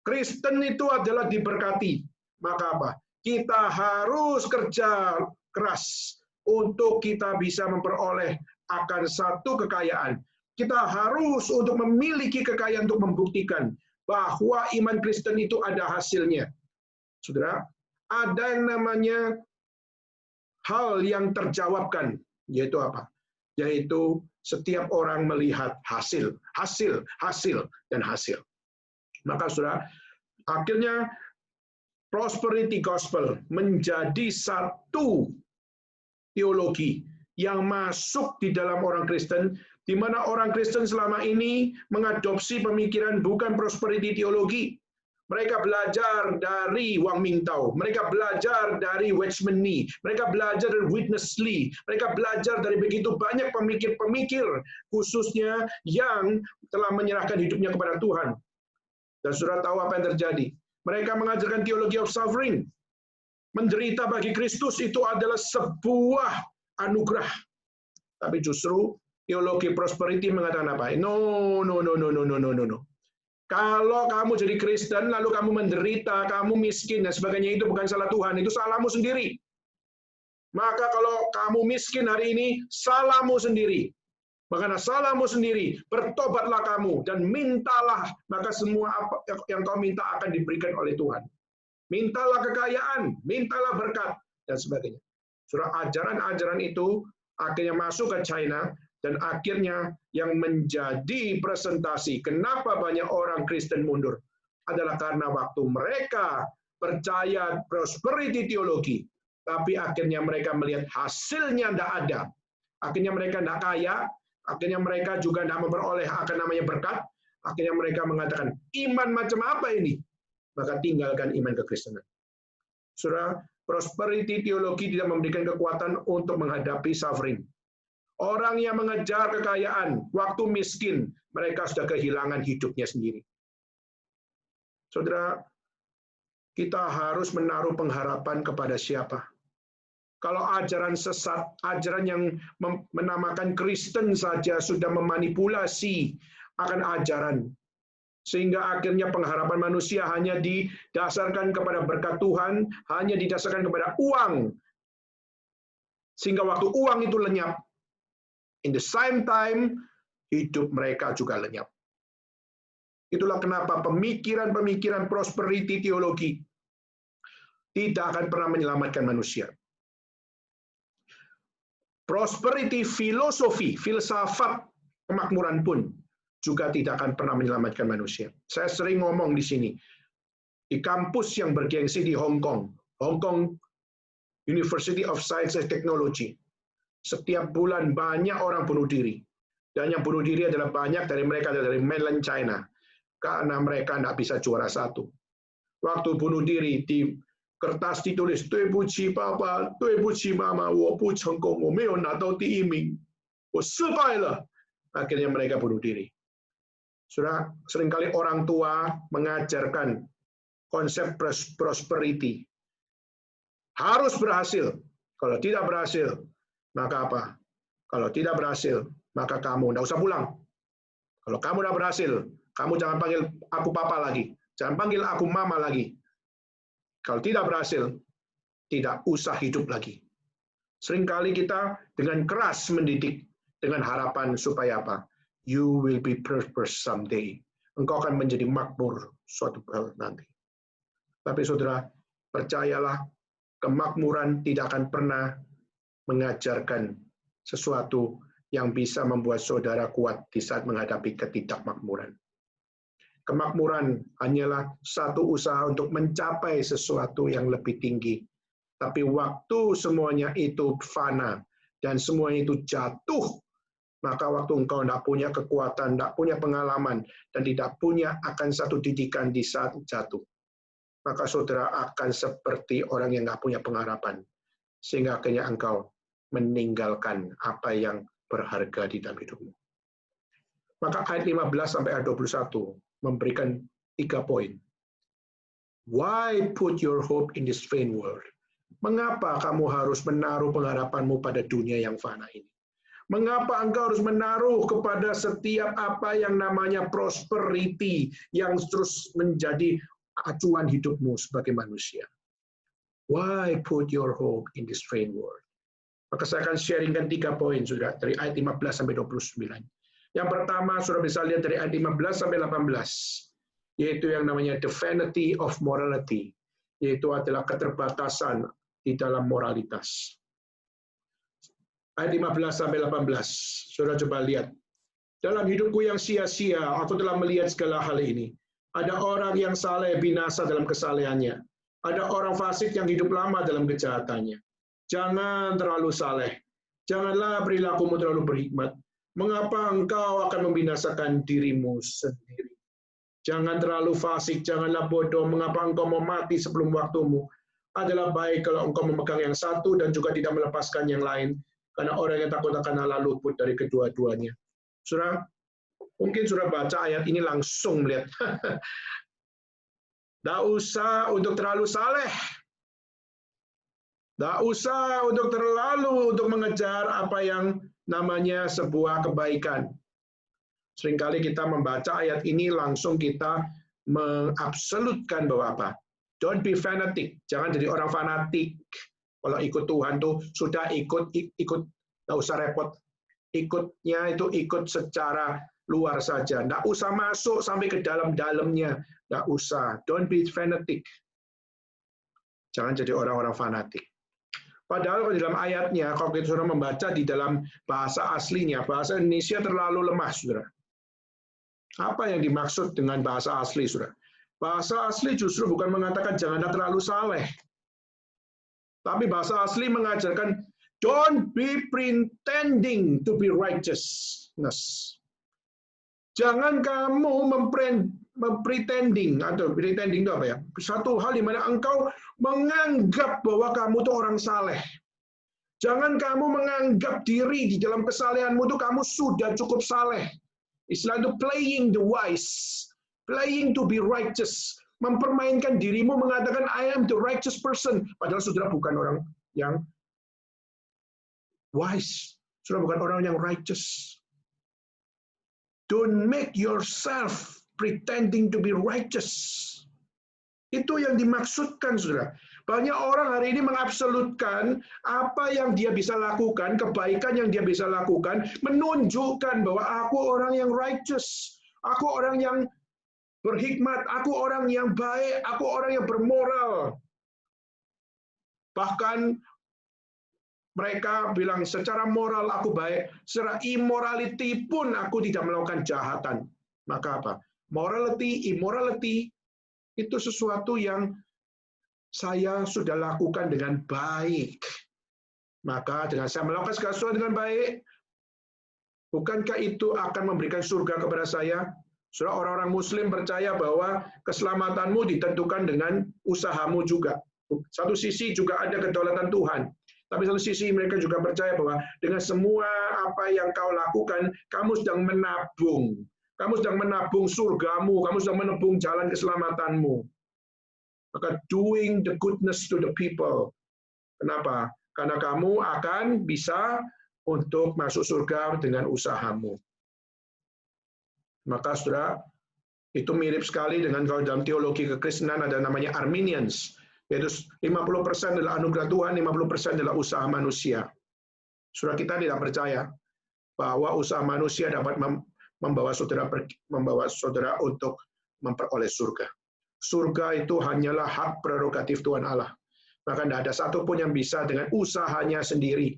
Kristen itu adalah diberkati. Maka apa? Kita harus kerja keras untuk kita bisa memperoleh akan satu kekayaan. Kita harus untuk memiliki kekayaan untuk membuktikan bahwa iman Kristen itu ada hasilnya. Saudara, ada yang namanya hal yang terjawabkan, yaitu apa? Yaitu setiap orang melihat hasil, dan hasil. Maka saudara, akhirnya prosperity gospel menjadi satu teologi yang masuk di dalam orang Kristen, di mana orang Kristen selama ini mengadopsi pemikiran bukan prosperity teologi. Mereka belajar dari Wang Mingtao, mereka belajar dari Watchman Nee, mereka belajar dari Witness Lee, mereka belajar dari begitu banyak pemikir-pemikir, khususnya yang telah menyerahkan hidupnya kepada Tuhan. Dan saudara tahu apa yang terjadi? Mereka mengajarkan teologi of suffering. Menderita bagi Kristus itu adalah sebuah anugerah. Tapi justru teologi prosperity mengatakan apa? No. Kalau kamu jadi Kristen, lalu kamu menderita, kamu miskin, dan sebagainya, itu bukan salah Tuhan, itu salahmu sendiri. Maka kalau kamu miskin hari ini, salahmu sendiri. Karena salahmu sendiri, bertobatlah kamu, dan mintalah, maka semua apa yang kau minta akan diberikan oleh Tuhan. Mintalah kekayaan, mintalah berkat, dan sebagainya. Surah ajaran-ajaran itu akhirnya masuk ke China, dan akhirnya yang menjadi presentasi kenapa banyak orang Kristen mundur adalah karena waktu mereka percaya prosperity teologi, tapi akhirnya mereka melihat hasilnya tidak ada. Akhirnya mereka tidak kaya, akhirnya mereka juga tidak memperoleh akan namanya berkat, akhirnya mereka mengatakan, iman macam apa ini? Maka tinggalkan iman kekristenan. Saudara, prosperity teologi tidak memberikan kekuatan untuk menghadapi suffering. Orang yang mengejar kekayaan, waktu miskin, mereka sudah kehilangan hidupnya sendiri. Saudara, kita harus menaruh pengharapan kepada siapa? Kalau ajaran sesat, ajaran yang menamakan Kristen saja sudah memanipulasi akan ajaran, sehingga akhirnya pengharapan manusia hanya didasarkan kepada berkat Tuhan, hanya didasarkan kepada uang, sehingga waktu uang itu lenyap, in the same time, hidup mereka juga lenyap. Itulah kenapa pemikiran-pemikiran prosperity teologi tidak akan pernah menyelamatkan manusia. Prosperity filosofi, filsafat kemakmuran pun juga tidak akan pernah menyelamatkan manusia. Saya sering ngomong di sini, di kampus yang bergengsi di Hong Kong, Hong Kong University of Science and Technology. Setiap bulan banyak orang bunuh diri. Dan yang bunuh diri adalah banyak dari mereka dari mainland China. Karena mereka tidak bisa juara satu. Waktu bunuh diri, di kertas ditulis, 对不起爸爸，对不起妈妈，我不成功，我没有拿到第一名，我失败了. Akhirnya mereka bunuh diri. Sudah seringkali orang tua mengajarkan konsep prosperity. Harus berhasil. Kalau tidak berhasil, maka apa? Kalau tidak berhasil, maka kamu tidak usah pulang. Kalau kamu sudah berhasil, kamu jangan panggil aku papa lagi. Jangan panggil aku mama lagi. Kalau tidak berhasil, tidak usah hidup lagi. Seringkali kita dengan keras mendidik dengan harapan supaya apa? You will be prosperous someday. Engkau akan menjadi makmur suatu hari nanti. Tapi saudara, percayalah, kemakmuran tidak akan pernah mengajarkan sesuatu yang bisa membuat saudara kuat di saat menghadapi ketidakmakmuran. Kemakmuran hanyalah satu usaha untuk mencapai sesuatu yang lebih tinggi. Tapi waktu semuanya itu fana dan semuanya itu jatuh, maka waktu engkau tidak punya kekuatan, tidak punya pengalaman, dan tidak punya akan satu didikan di saat jatuh, maka saudara akan seperti orang yang tidak punya pengharapan. Sehingga akhirnya engkau meninggalkan apa yang berharga di dalam hidupmu. Maka ayat 15 sampai ayat 21 memberikan 3 poin. Why put your hope in this vain world? Mengapa kamu harus menaruh pengharapanmu pada dunia yang fana ini? Mengapa engkau harus menaruh kepada setiap apa yang namanya prosperity yang terus menjadi acuan hidupmu sebagai manusia? Why put your hope in this vain world? Maka saya akan sharingkan 3 poin, saudara, dari ayat 15 sampai 29. Yang pertama, saudara bisa lihat dari ayat 15 sampai 18, yaitu yang namanya the vanity of morality, yaitu adalah keterbatasan di dalam moralitas. Ayat 15 sampai 18, saudara coba lihat. Dalam hidupku yang sia-sia, aku telah melihat segala hal ini. Ada orang yang saleh binasa dalam kesalehannya. Ada orang fasik yang hidup lama dalam kejahatannya. Jangan terlalu saleh. Janganlah perilakumu terlalu berhikmat. Mengapa engkau akan membinasakan dirimu sendiri? Jangan terlalu fasik, janganlah bodoh. Mengapa engkau mau mati sebelum waktumu? Adalah baik kalau engkau memegang yang satu dan juga tidak melepaskan yang lain. Karena orang yang takut akan Allah luput dari kedua-duanya. Saudara, mungkin saudara baca ayat ini langsung melihat. Tidak usah untuk terlalu saleh. Tidak usah untuk mengejar apa yang namanya sebuah kebaikan. Seringkali kita membaca ayat ini langsung kita mengabsolutkan bahwa apa? Don't be fanatic. Jangan jadi orang fanatik. Kalau ikut Tuhan tuh sudah ikut, nggak usah repot. Ikutnya itu ikut secara luar saja. Nggak usah masuk sampai ke dalam-dalamnya. Nggak usah. Don't be fanatic. Jangan jadi orang-orang fanatik. Padahal di dalam ayatnya, kalau kita sudah membaca di dalam bahasa aslinya, bahasa Indonesia terlalu lemah, saudara. Apa yang dimaksud dengan bahasa asli, saudara? Bahasa asli justru bukan mengatakan janganlah terlalu saleh. Tapi bahasa asli mengajarkan, don't be pretending to be righteousness. Jangan kamu pretending, atau pretending itu apa ya? Satu hal di mana engkau menganggap bahwa kamu itu orang saleh. Jangan kamu menganggap diri di dalam kesalehanmu itu kamu sudah cukup saleh. Istilah itu playing the wise, playing to be righteous, mempermainkan dirimu mengatakan I am the righteous person, padahal saudara bukan orang yang wise, saudara bukan orang yang righteous. Don't make yourself pretending to be righteous. Itu yang dimaksudkan, saudara. Banyak orang hari ini mengabsolutkan apa yang dia bisa lakukan, kebaikan yang dia bisa lakukan, menunjukkan bahwa aku orang yang righteous, aku orang yang berhikmat, aku orang yang baik, aku orang yang bermoral. Bahkan mereka bilang secara moral aku baik, secara immorality pun aku tidak melakukan kejahatan. Maka apa? Morality, immorality itu sesuatu yang saya sudah lakukan dengan baik. Maka dengan saya melakukan segala sesuatu dengan baik, bukankah itu akan memberikan surga kepada saya? Saudara, orang-orang Muslim percaya bahwa keselamatanmu ditentukan dengan usahamu juga. Satu sisi juga ada kedaulatan Tuhan, tapi satu sisi mereka juga percaya bahwa dengan semua apa yang kau lakukan, kamu sedang menabung. Kamu sedang menabung surgamu, kamu sedang menabung jalan keselamatanmu. Maka doing the goodness to the people. Kenapa? Karena kamu akan bisa untuk masuk surga dengan usahamu. Maka saudara, itu mirip sekali dengan kalau dalam teologi kekristenan ada namanya Arminians, yaitu 50% adalah anugerah Tuhan, 50% adalah usaha manusia. Saudara, kita tidak percaya bahwa usaha manusia dapat membawa saudara untuk memperoleh surga. Surga itu hanyalah hak prerogatif Tuhan Allah. Maka tidak ada satupun yang bisa dengan usahanya sendiri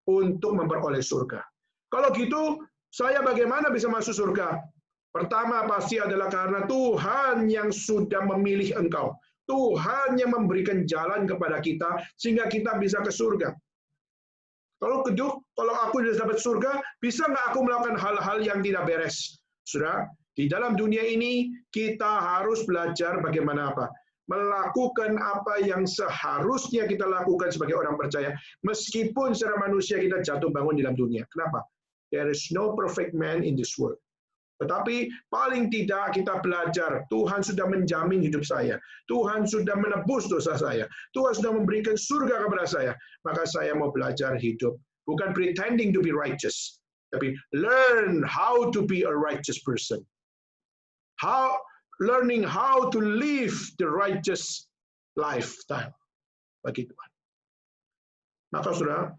untuk memperoleh surga. Kalau gitu, saya bagaimana bisa masuk surga? Pertama pasti adalah karena Tuhan yang sudah memilih engkau. Tuhan yang memberikan jalan kepada kita sehingga kita bisa ke surga. Kalau aku sudah dapat surga, bisa nggak aku melakukan hal-hal yang tidak beres? Saudara, di dalam dunia ini kita harus belajar bagaimana apa? Melakukan apa yang seharusnya kita lakukan sebagai orang percaya, meskipun secara manusia kita jatuh bangun di dalam dunia. Kenapa? There is no perfect man in this world. Tetapi paling tidak kita belajar, Tuhan sudah menjamin hidup saya. Tuhan sudah menebus dosa saya. Tuhan sudah memberikan surga kepada saya. Maka saya mau belajar hidup. Bukan pretending to be righteous. Tapi learn how to be a righteous person. Learning how to live the righteous lifestyle bagi Tuhan. Maka saudara,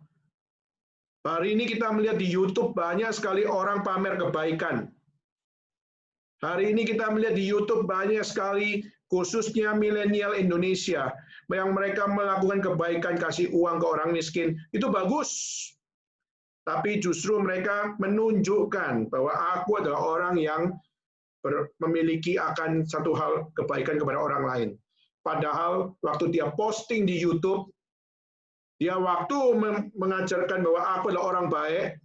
hari ini kita melihat di YouTube banyak sekali orang pamer kebaikan. Hari ini kita melihat di YouTube banyak sekali, khususnya milenial Indonesia, yang mereka melakukan kebaikan, kasih uang ke orang miskin. Itu bagus. Tapi justru mereka menunjukkan bahwa aku adalah orang yang memiliki akan satu hal kebaikan kepada orang lain. Padahal waktu dia posting di YouTube, dia waktu mengajarkan bahwa aku adalah orang baik,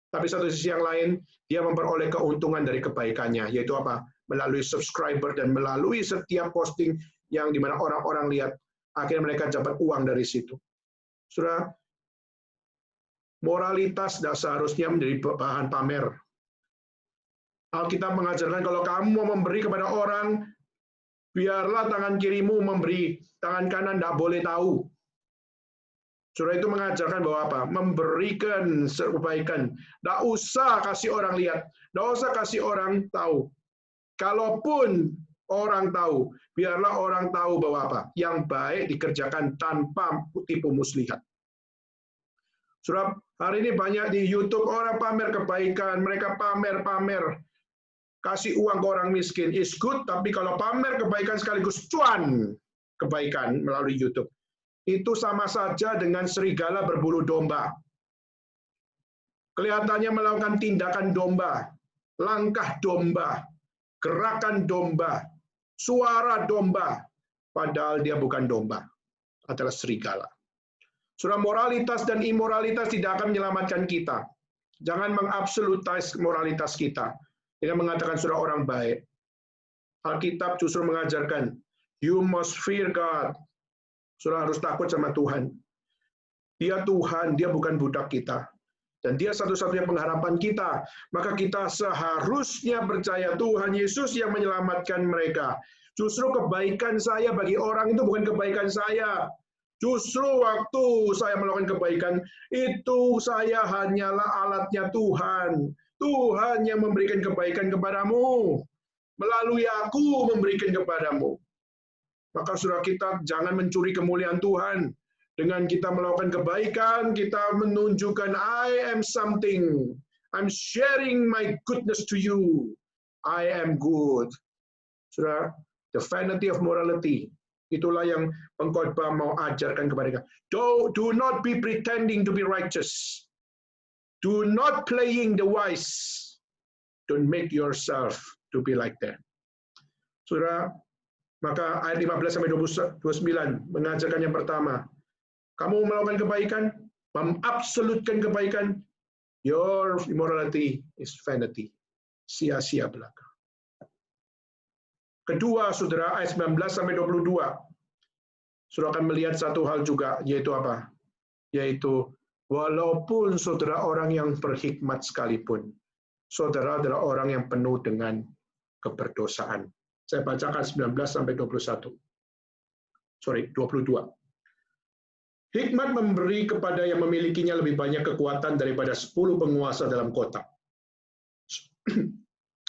tapi satu sisi yang lain, dia memperoleh keuntungan dari kebaikannya, yaitu apa? Melalui subscriber dan melalui setiap posting yang dimana orang-orang lihat, akhirnya mereka dapat uang dari situ. Saudara, moralitas tidak seharusnya menjadi bahan pamer. Alkitab mengajarkan kalau kamu mau memberi kepada orang, biarlah tangan kirimu memberi, tangan kanan tidak boleh tahu. Saudara, itu mengajarkan bahwa apa? Memberikan kebaikan. Tidak usah kasih orang lihat, tidak usah kasih orang tahu. Kalaupun orang tahu, biarlah orang tahu bahwa apa? Yang baik dikerjakan tanpa tipu muslihat. Saudara, hari ini banyak di YouTube orang pamer kebaikan, mereka pamer. Kasih uang ke orang miskin is good, tapi kalau pamer kebaikan sekaligus cuan kebaikan melalui YouTube, itu sama saja dengan serigala berbulu domba. Kelihatannya melakukan tindakan domba, langkah domba, gerakan domba, suara domba, padahal dia bukan domba, adalah serigala. Saudara, moralitas dan imoralitas tidak akan menyelamatkan kita. Jangan mengabsolutize moralitas kita dengan mengatakan saudara orang baik. Alkitab justru mengajarkan, you must fear God. Saudara harus takut sama Tuhan. Dia Tuhan, dia bukan budak kita. Dan dia satu-satunya pengharapan kita. Maka kita seharusnya percaya Tuhan Yesus yang menyelamatkan mereka. Justru kebaikan saya bagi orang itu bukan kebaikan saya. Justru waktu saya melakukan kebaikan, itu saya hanyalah alatnya Tuhan. Tuhan yang memberikan kebaikan kepadamu. Melalui aku memberikan kepadamu. Maka saudara, kita jangan mencuri kemuliaan Tuhan. Dengan kita melakukan kebaikan, kita menunjukkan I am something. I'm sharing my goodness to you. I am good. Saudara, the vanity of morality. Itulah yang pengkhotbah mau ajarkan kepada kita. Do not be pretending to be righteous. Do not playing the wise. Don't make yourself to be like that. Saudara, Maka ayat 15-29 mengajarkan yang pertama, kamu melakukan kebaikan, mengabsolutkan kebaikan, your immorality is vanity. Sia-sia belaka. Kedua, saudara, ayat 19-22. Saudara akan melihat satu hal juga, yaitu apa? Yaitu, walaupun saudara orang yang berhikmat sekalipun, saudara adalah orang yang penuh dengan keberdosaan. Saya bacakan 19-21. 22. Hikmat memberi kepada yang memilikinya lebih banyak kekuatan daripada 10 penguasa dalam kota.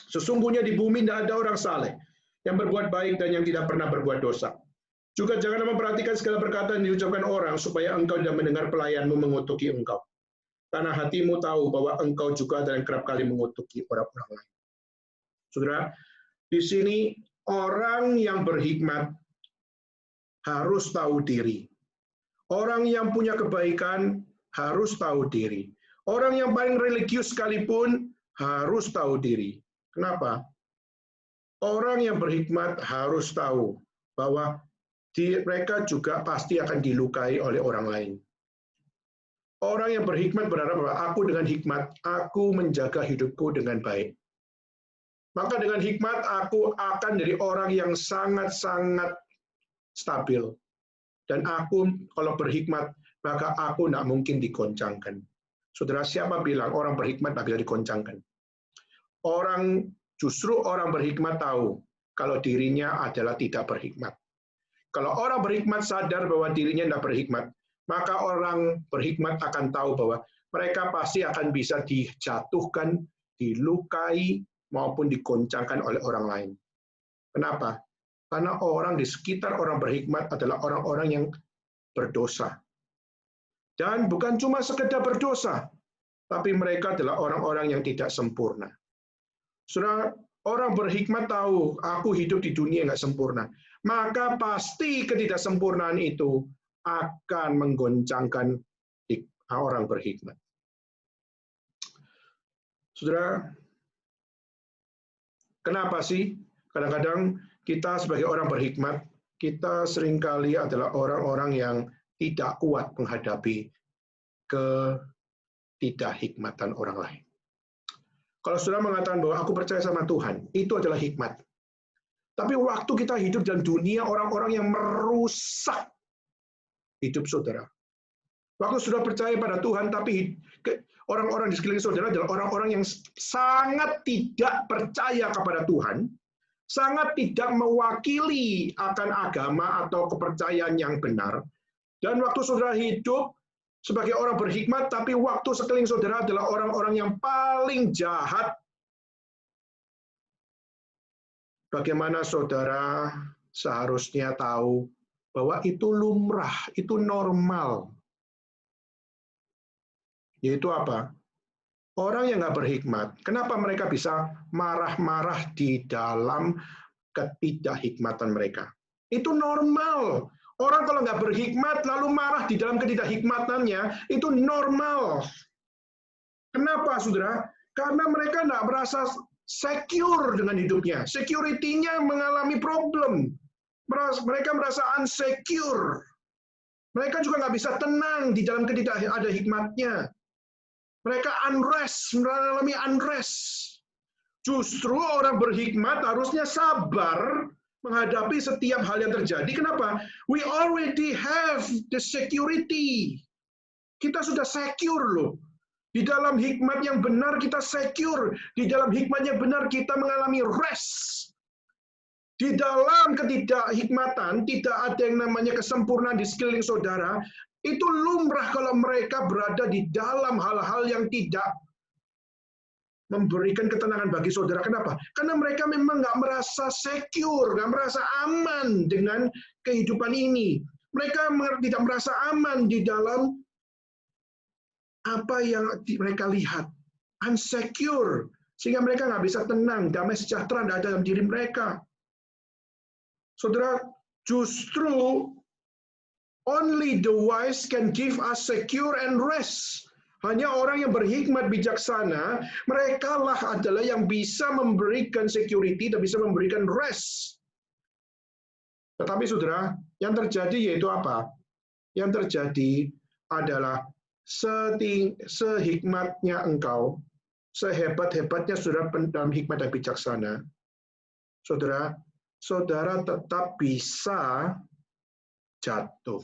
Sesungguhnya di bumi tidak ada orang saleh yang berbuat baik dan yang tidak pernah berbuat dosa. Juga janganlah memperhatikan segala perkataan yang diucapkan orang, supaya engkau tidak mendengar pelayanmu mengutuki engkau. Karena hatimu tahu bahwa engkau juga adalah yang kerap kali mengutuki orang-orang lain. Saudara, di sini orang yang berhikmat harus tahu diri. Orang yang punya kebaikan harus tahu diri. Orang yang paling religius sekalipun harus tahu diri. Kenapa? Orang yang berhikmat harus tahu bahwa mereka juga pasti akan dilukai oleh orang lain. Orang yang berhikmat berharap bahwa aku dengan hikmat, aku menjaga hidupku dengan baik. Maka dengan hikmat aku akan jadi orang yang sangat-sangat stabil. Dan aku kalau berhikmat, maka aku tidak mungkin digoncangkan. Saudara, siapa bilang orang berhikmat tidak bisa digoncangkan? Justru orang berhikmat tahu kalau dirinya adalah tidak berhikmat. Kalau orang berhikmat sadar bahwa dirinya tidak berhikmat, maka orang berhikmat akan tahu bahwa mereka pasti akan bisa dijatuhkan, dilukai, maupun digoncangkan oleh orang lain. Kenapa? Karena orang di sekitar orang berhikmat adalah orang-orang yang berdosa. Dan bukan cuma sekedar berdosa, tapi mereka adalah orang-orang yang tidak sempurna. Saudara, orang berhikmat tahu, aku hidup di dunia nggak sempurna. Maka pasti ketidaksempurnaan itu akan menggoncangkan orang berhikmat. Saudara, kenapa sih kadang-kadang kita sebagai orang berhikmat, kita seringkali adalah orang-orang yang tidak kuat menghadapi ketidakhikmatan orang lain. Kalau saudara mengatakan bahwa aku percaya sama Tuhan, itu adalah hikmat. Tapi waktu kita hidup dalam dunia orang-orang yang merusak hidup saudara. Waktu sudah percaya pada Tuhan, tapi orang-orang di sekeliling saudara adalah orang-orang yang sangat tidak percaya kepada Tuhan, sangat tidak mewakili akan agama atau kepercayaan yang benar. Dan waktu saudara hidup sebagai orang berhikmat, tapi waktu sekeliling saudara adalah orang-orang yang paling jahat. Bagaimana saudara seharusnya tahu bahwa itu lumrah, itu normal. Yaitu apa? Orang yang nggak berhikmat, kenapa mereka bisa marah-marah di dalam ketidakhikmatan mereka? Itu normal. Orang kalau nggak berhikmat lalu marah di dalam ketidakhikmatannya, itu normal. Kenapa, saudara? Karena mereka nggak merasa secure dengan hidupnya. Security-nya mengalami problem. Mereka merasa unsecure. Mereka juga nggak bisa tenang di dalam ketidak ada hikmatnya. Mereka mengalami unrest. Justru orang berhikmat harusnya sabar menghadapi setiap hal yang terjadi. Kenapa? We already have the security. Kita sudah secure loh. Di dalam hikmat yang benar kita secure. Di dalam hikmat yang benar kita mengalami rest. Di dalam ketidakhikmatan tidak ada yang namanya kesempurnaan di sekeliling saudara. Itu lumrah kalau mereka berada di dalam hal-hal yang tidak memberikan ketenangan bagi saudara. Kenapa? Karena mereka memang nggak merasa secure, nggak merasa aman dengan kehidupan ini. Mereka tidak merasa aman di dalam apa yang mereka lihat. Unsecure. Sehingga mereka nggak bisa tenang, damai sejahtera tidak ada dalam diri mereka. Saudara, justru only the wise can give us secure and rest. Hanya orang yang berhikmat bijaksana, mereka lah adalah yang bisa memberikan security dan bisa memberikan rest. Tetapi saudara, yang terjadi yaitu apa? Yang terjadi adalah sehikmatnya engkau, sehebat-hebatnya saudara dalam hikmat dan bijaksana, saudara tetap bisa jatuh.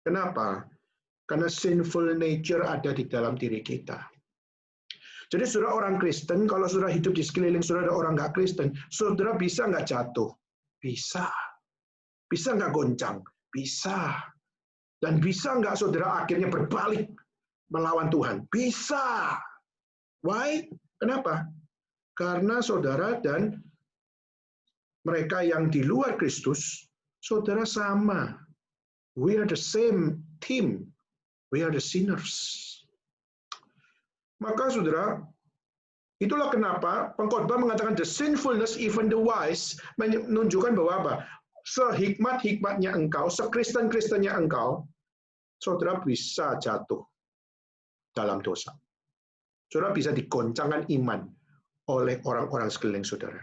Kenapa? Karena sinful nature ada di dalam diri kita. Jadi saudara orang Kristen, kalau saudara hidup di sekeliling saudara ada orang nggak Kristen, saudara bisa nggak jatuh? Bisa. Bisa nggak goncang? Bisa. Dan bisa nggak saudara akhirnya berbalik melawan Tuhan? Bisa. Why? Kenapa? Karena saudara dan mereka yang di luar Kristus, saudara sama. We are the same team. We are the sinners. Maka saudara, itulah kenapa pengkhotbah mengatakan the sinfulness even the wise, menunjukkan bahwa apa? Sehikmat-hikmatnya engkau, sekristen-kristennya engkau, saudara bisa jatuh dalam dosa. Saudara bisa digoncangkan iman oleh orang-orang sekeliling saudara.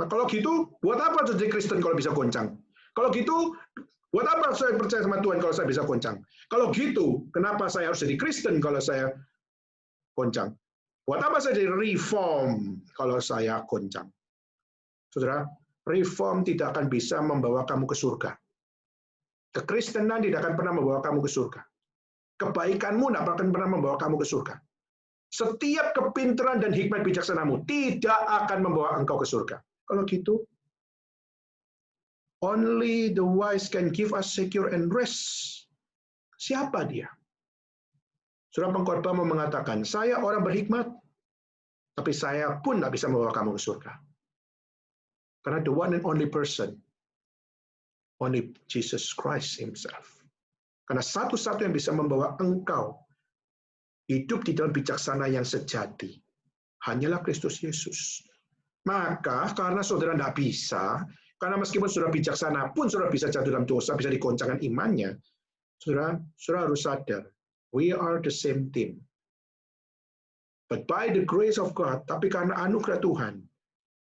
Nah kalau gitu, buat apa jadi Kristen kalau bisa goncang? Kalau gitu, buat apa saya percaya sama Tuhan kalau saya bisa goncang? Kalau gitu, kenapa saya harus jadi Kristen kalau saya goncang? Buat apa saya jadi reform kalau saya goncang? Saudara, reform tidak akan bisa membawa kamu ke surga. Kekristenan tidak akan pernah membawa kamu ke surga. Kebaikanmu tidak akan pernah membawa kamu ke surga. Setiap kepintaran dan hikmat bijaksanamu tidak akan membawa engkau ke surga. Kalau gitu, only the wise can give us secure and rest. Siapa dia? Surah pengkhotbah mau mengatakan, saya orang berhikmat, tapi saya pun tidak bisa membawa kamu ke surga. Karena the one and only person, only Jesus Christ himself. Karena satu-satu yang bisa membawa engkau hidup di dalam bijaksana yang sejati, hanyalah Kristus Yesus. Maka karena saudara tidak bisa, karena meskipun saudara bijaksana pun saudara bisa jatuh dalam dosa, bisa digoncangkan imannya, saudara harus sadar, we are the same team. But by the grace of God, tapi karena anugerah Tuhan,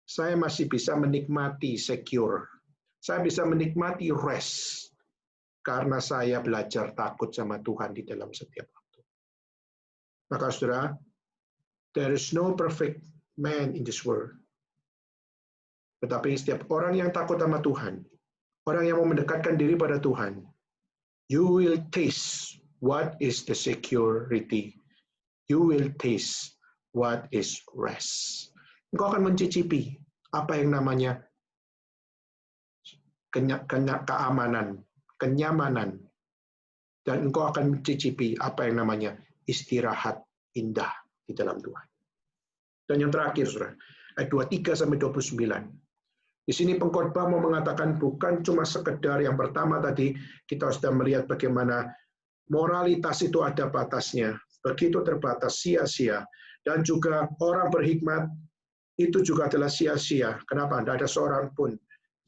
saya masih bisa menikmati secure. Saya bisa menikmati rest. Karena saya belajar takut sama Tuhan di dalam setiap waktu. Maka saudara, there is no perfect man in this world. Tetapi setiap orang yang takut sama Tuhan, orang yang mau mendekatkan diri pada Tuhan, you will taste what is the security. You will taste what is rest. Engkau akan mencicipi apa yang namanya keamanan, kenyamanan, dan engkau akan mencicipi apa yang namanya istirahat indah di dalam Tuhan. Dan yang terakhir, saudara, ayat 23-29. Di sini pengkhotbah mau mengatakan bukan cuma sekedar yang pertama tadi, kita sudah melihat bagaimana moralitas itu ada batasnya, begitu terbatas, sia-sia. Dan juga orang berhikmat itu juga adalah sia-sia. Kenapa? Tidak ada seorang pun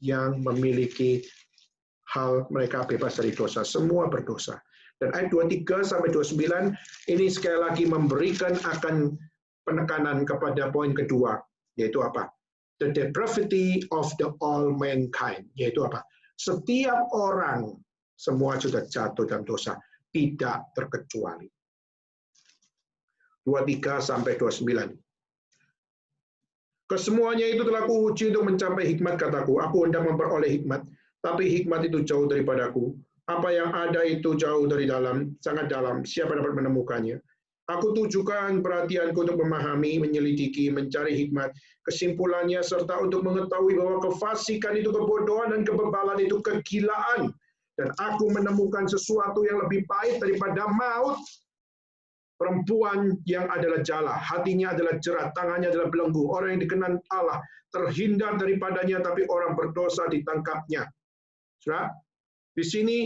yang memiliki hal mereka bebas dari dosa. Semua berdosa. Dan ayat 23-29 ini sekali lagi memberikan akan penekanan kepada poin kedua, yaitu apa? The depravity of the all mankind, yaitu apa? Setiap orang semua sudah jatuh dalam dosa, tidak terkecuali. 23-29. Kesemuanya itu telah kuuji untuk mencapai hikmat, kataku. Aku hendak memperoleh hikmat, tapi hikmat itu jauh daripadaku. Apa yang ada itu jauh dari dalam, sangat dalam. Siapa dapat menemukannya? Aku tujukan perhatianku untuk memahami, menyelidiki, mencari hikmat, kesimpulannya, serta untuk mengetahui bahwa kefasikan itu kebodohan dan kebebalan itu kegilaan. Dan aku menemukan sesuatu yang lebih pahit daripada maut. Perempuan yang adalah jala, hatinya adalah jerat, tangannya adalah belenggu. Orang yang dikenan Allah terhindar daripadanya, tapi orang berdosa ditangkapnya. Saudara, di sini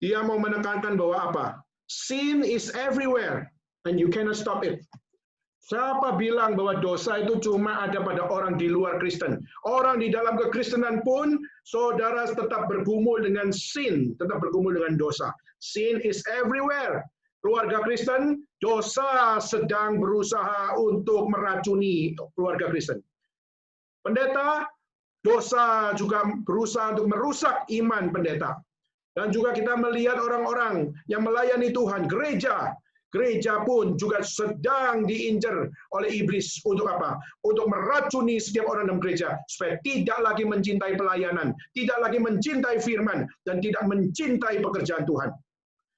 dia mau menekankan bahwa apa? Sin is everywhere. And you cannot stop it. Siapa bilang bahwa dosa itu cuma ada pada orang di luar Kristen? Orang di dalam kekristenan pun, saudara tetap bergumul dengan sin, tetap bergumul dengan dosa. Sin is everywhere. Keluarga Kristen, dosa sedang berusaha untuk meracuni keluarga Kristen. Pendeta, Dosa juga berusaha untuk merusak iman pendeta. Dan juga kita melihat orang-orang yang melayani Tuhan, gereja pun juga sedang diincar oleh iblis untuk apa? Untuk meracuni setiap orang dalam gereja supaya tidak lagi mencintai pelayanan, tidak lagi mencintai firman, dan tidak mencintai pekerjaan Tuhan.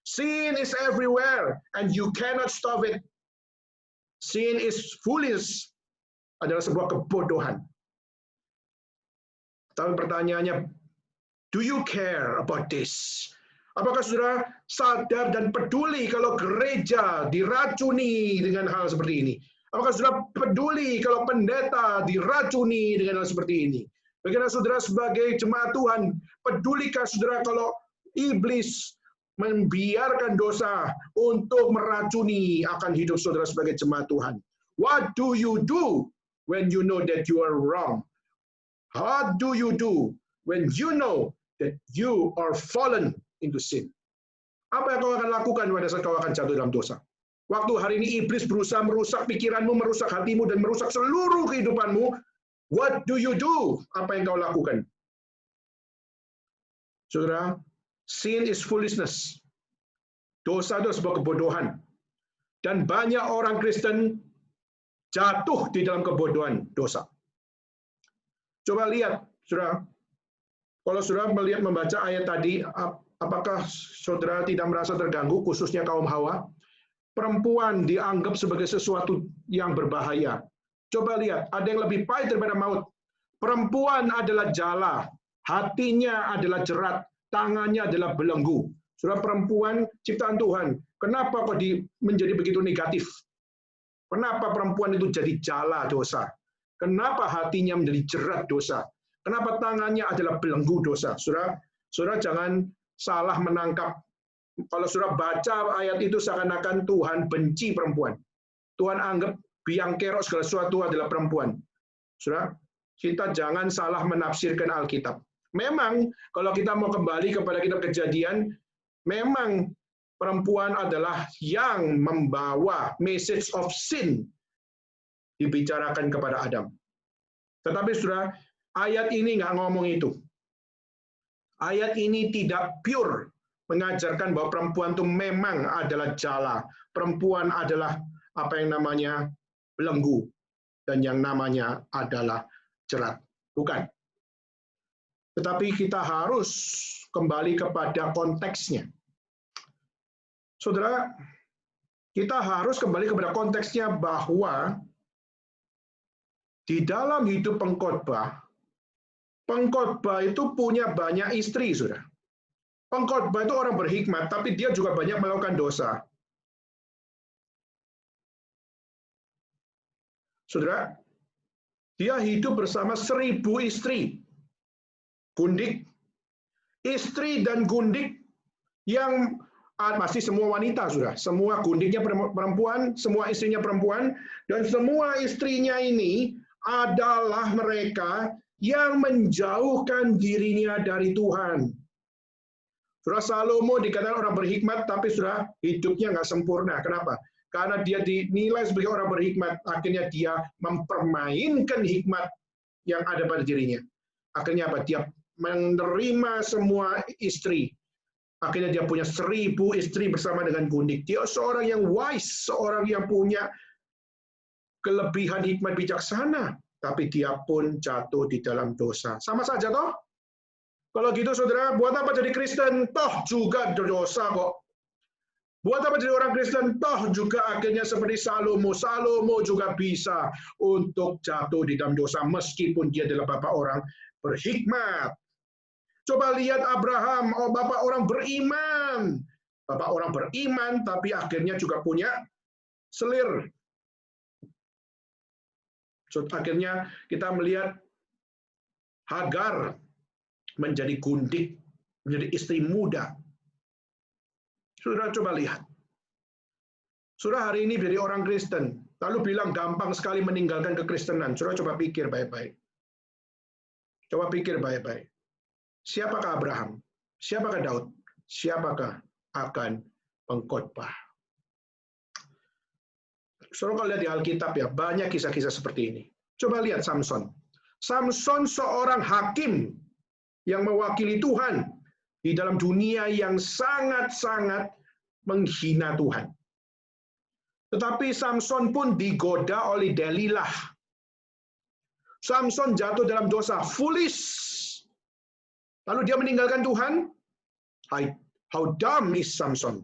Sin is everywhere and you cannot stop it. Sin is foolish, adalah sebuah kebodohan. Tapi pertanyaannya, do you care about this? Apakah saudara sadar dan peduli kalau gereja diracuni dengan hal seperti ini? Apakah saudara peduli kalau pendeta diracuni dengan hal seperti ini? Bagaimana saudara sebagai jemaat Tuhan, pedulikah saudara kalau iblis membiarkan dosa untuk meracuni akan hidup saudara sebagai jemaat Tuhan? What do you do when you know that you are wrong? What do you do when you know that you are fallen into sin? Apa yang kau akan lakukan pada saat kau akan jatuh dalam dosa? Waktu hari ini iblis berusaha merusak pikiranmu, merusak hatimu, dan merusak seluruh kehidupanmu, what do you do? Apa yang kau lakukan? Saudara, sin is foolishness. Dosa itu sebuah kebodohan. Dan banyak orang Kristen jatuh di dalam kebodohan dosa. Coba lihat, saudara. Kalau saudara melihat membaca ayat tadi, apakah saudara tidak merasa terganggu, khususnya kaum Hawa? Perempuan dianggap sebagai sesuatu yang berbahaya. Coba lihat, ada yang lebih pahit daripada maut. Perempuan adalah jala, hatinya adalah jerat, tangannya adalah belenggu. Saudara, perempuan ciptaan Tuhan. Kenapa kok menjadi begitu negatif? Kenapa perempuan itu jadi jala dosa? Kenapa hatinya menjadi jerat dosa? Kenapa tangannya adalah belenggu dosa? Saudara jangan salah menangkap. Kalau saudara baca ayat itu seakan-akan Tuhan benci perempuan. Tuhan anggap biang kerok segala sesuatu adalah perempuan. Saudara, kita jangan salah menafsirkan Alkitab. Memang kalau kita mau kembali kepada kitab Kejadian, memang perempuan adalah yang membawa message of sin dibicarakan kepada Adam. Tetapi saudara, ayat ini nggak ngomong itu. Ayat ini tidak pure mengajarkan bahwa perempuan itu memang adalah jala. Perempuan adalah apa yang namanya belenggu. Dan yang namanya adalah jerat. Bukan. Tetapi kita harus kembali kepada konteksnya. Saudara, kita harus kembali kepada konteksnya bahwa di dalam hidup pengkhotbah itu punya banyak istri, saudara. Pengkhotbah itu orang berhikmat, tapi dia juga banyak melakukan dosa. Saudara, dia hidup bersama 1000 istri. Gundik, istri dan gundik yang pasti semua wanita, saudara. Semua gundiknya perempuan, semua istrinya perempuan, dan semua istrinya ini adalah mereka yang menjauhkan dirinya dari Tuhan. Saudara, Salomo dikatakan orang berhikmat, tapi saudara hidupnya nggak sempurna. Kenapa? Karena dia dinilai sebagai orang berhikmat, akhirnya dia mempermainkan hikmat yang ada pada dirinya. Akhirnya apa? Dia menerima semua istri. Akhirnya dia punya 1000 istri bersama dengan gundik. Dia seorang yang wise, seorang yang punya kelebihan hikmat bijaksana, tapi dia pun jatuh di dalam dosa. Sama saja toh? Kalau gitu saudara, buat apa jadi Kristen? Toh juga dosa kok. Buat apa jadi orang Kristen? Toh juga akhirnya seperti Salomo. Salomo juga bisa untuk jatuh di dalam dosa meskipun dia adalah bapak orang berhikmat. Coba lihat Abraham, bapak orang beriman. Bapak orang beriman tapi akhirnya juga punya selir. So, akhirnya kita melihat Hagar menjadi gundik, menjadi istri muda. Saudara coba lihat. Saudara hari ini jadi orang Kristen, lalu bilang gampang sekali meninggalkan kekristenan. Saudara coba pikir baik-baik. Coba pikir baik-baik. Siapakah Abraham? Siapakah Daud? Siapakah akan pengkhotbah? Saudara kalau lihat di Alkitab ya, banyak kisah-kisah seperti ini. Coba lihat Samson. Samson seorang hakim yang mewakili Tuhan di dalam dunia yang sangat-sangat menghina Tuhan. Tetapi Samson pun digoda oleh Delilah. Samson jatuh dalam dosa, foolish. Lalu dia meninggalkan Tuhan. How dumb is Samson?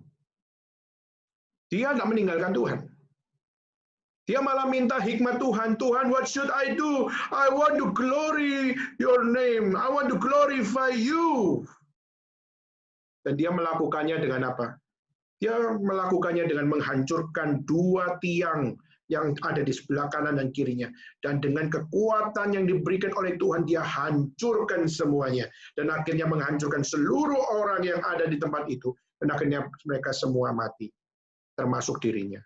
Dia tidak meninggalkan Tuhan. Dia malah minta hikmat Tuhan. Tuhan, what should I do? I want to glory your name. I want to glorify you. Dan dia melakukannya dengan apa? Dia melakukannya dengan menghancurkan 2 tiang yang ada di sebelah kanan dan kirinya. Dan dengan kekuatan yang diberikan oleh Tuhan, dia hancurkan semuanya. Dan akhirnya menghancurkan seluruh orang yang ada di tempat itu. Dan akhirnya mereka semua mati, termasuk dirinya.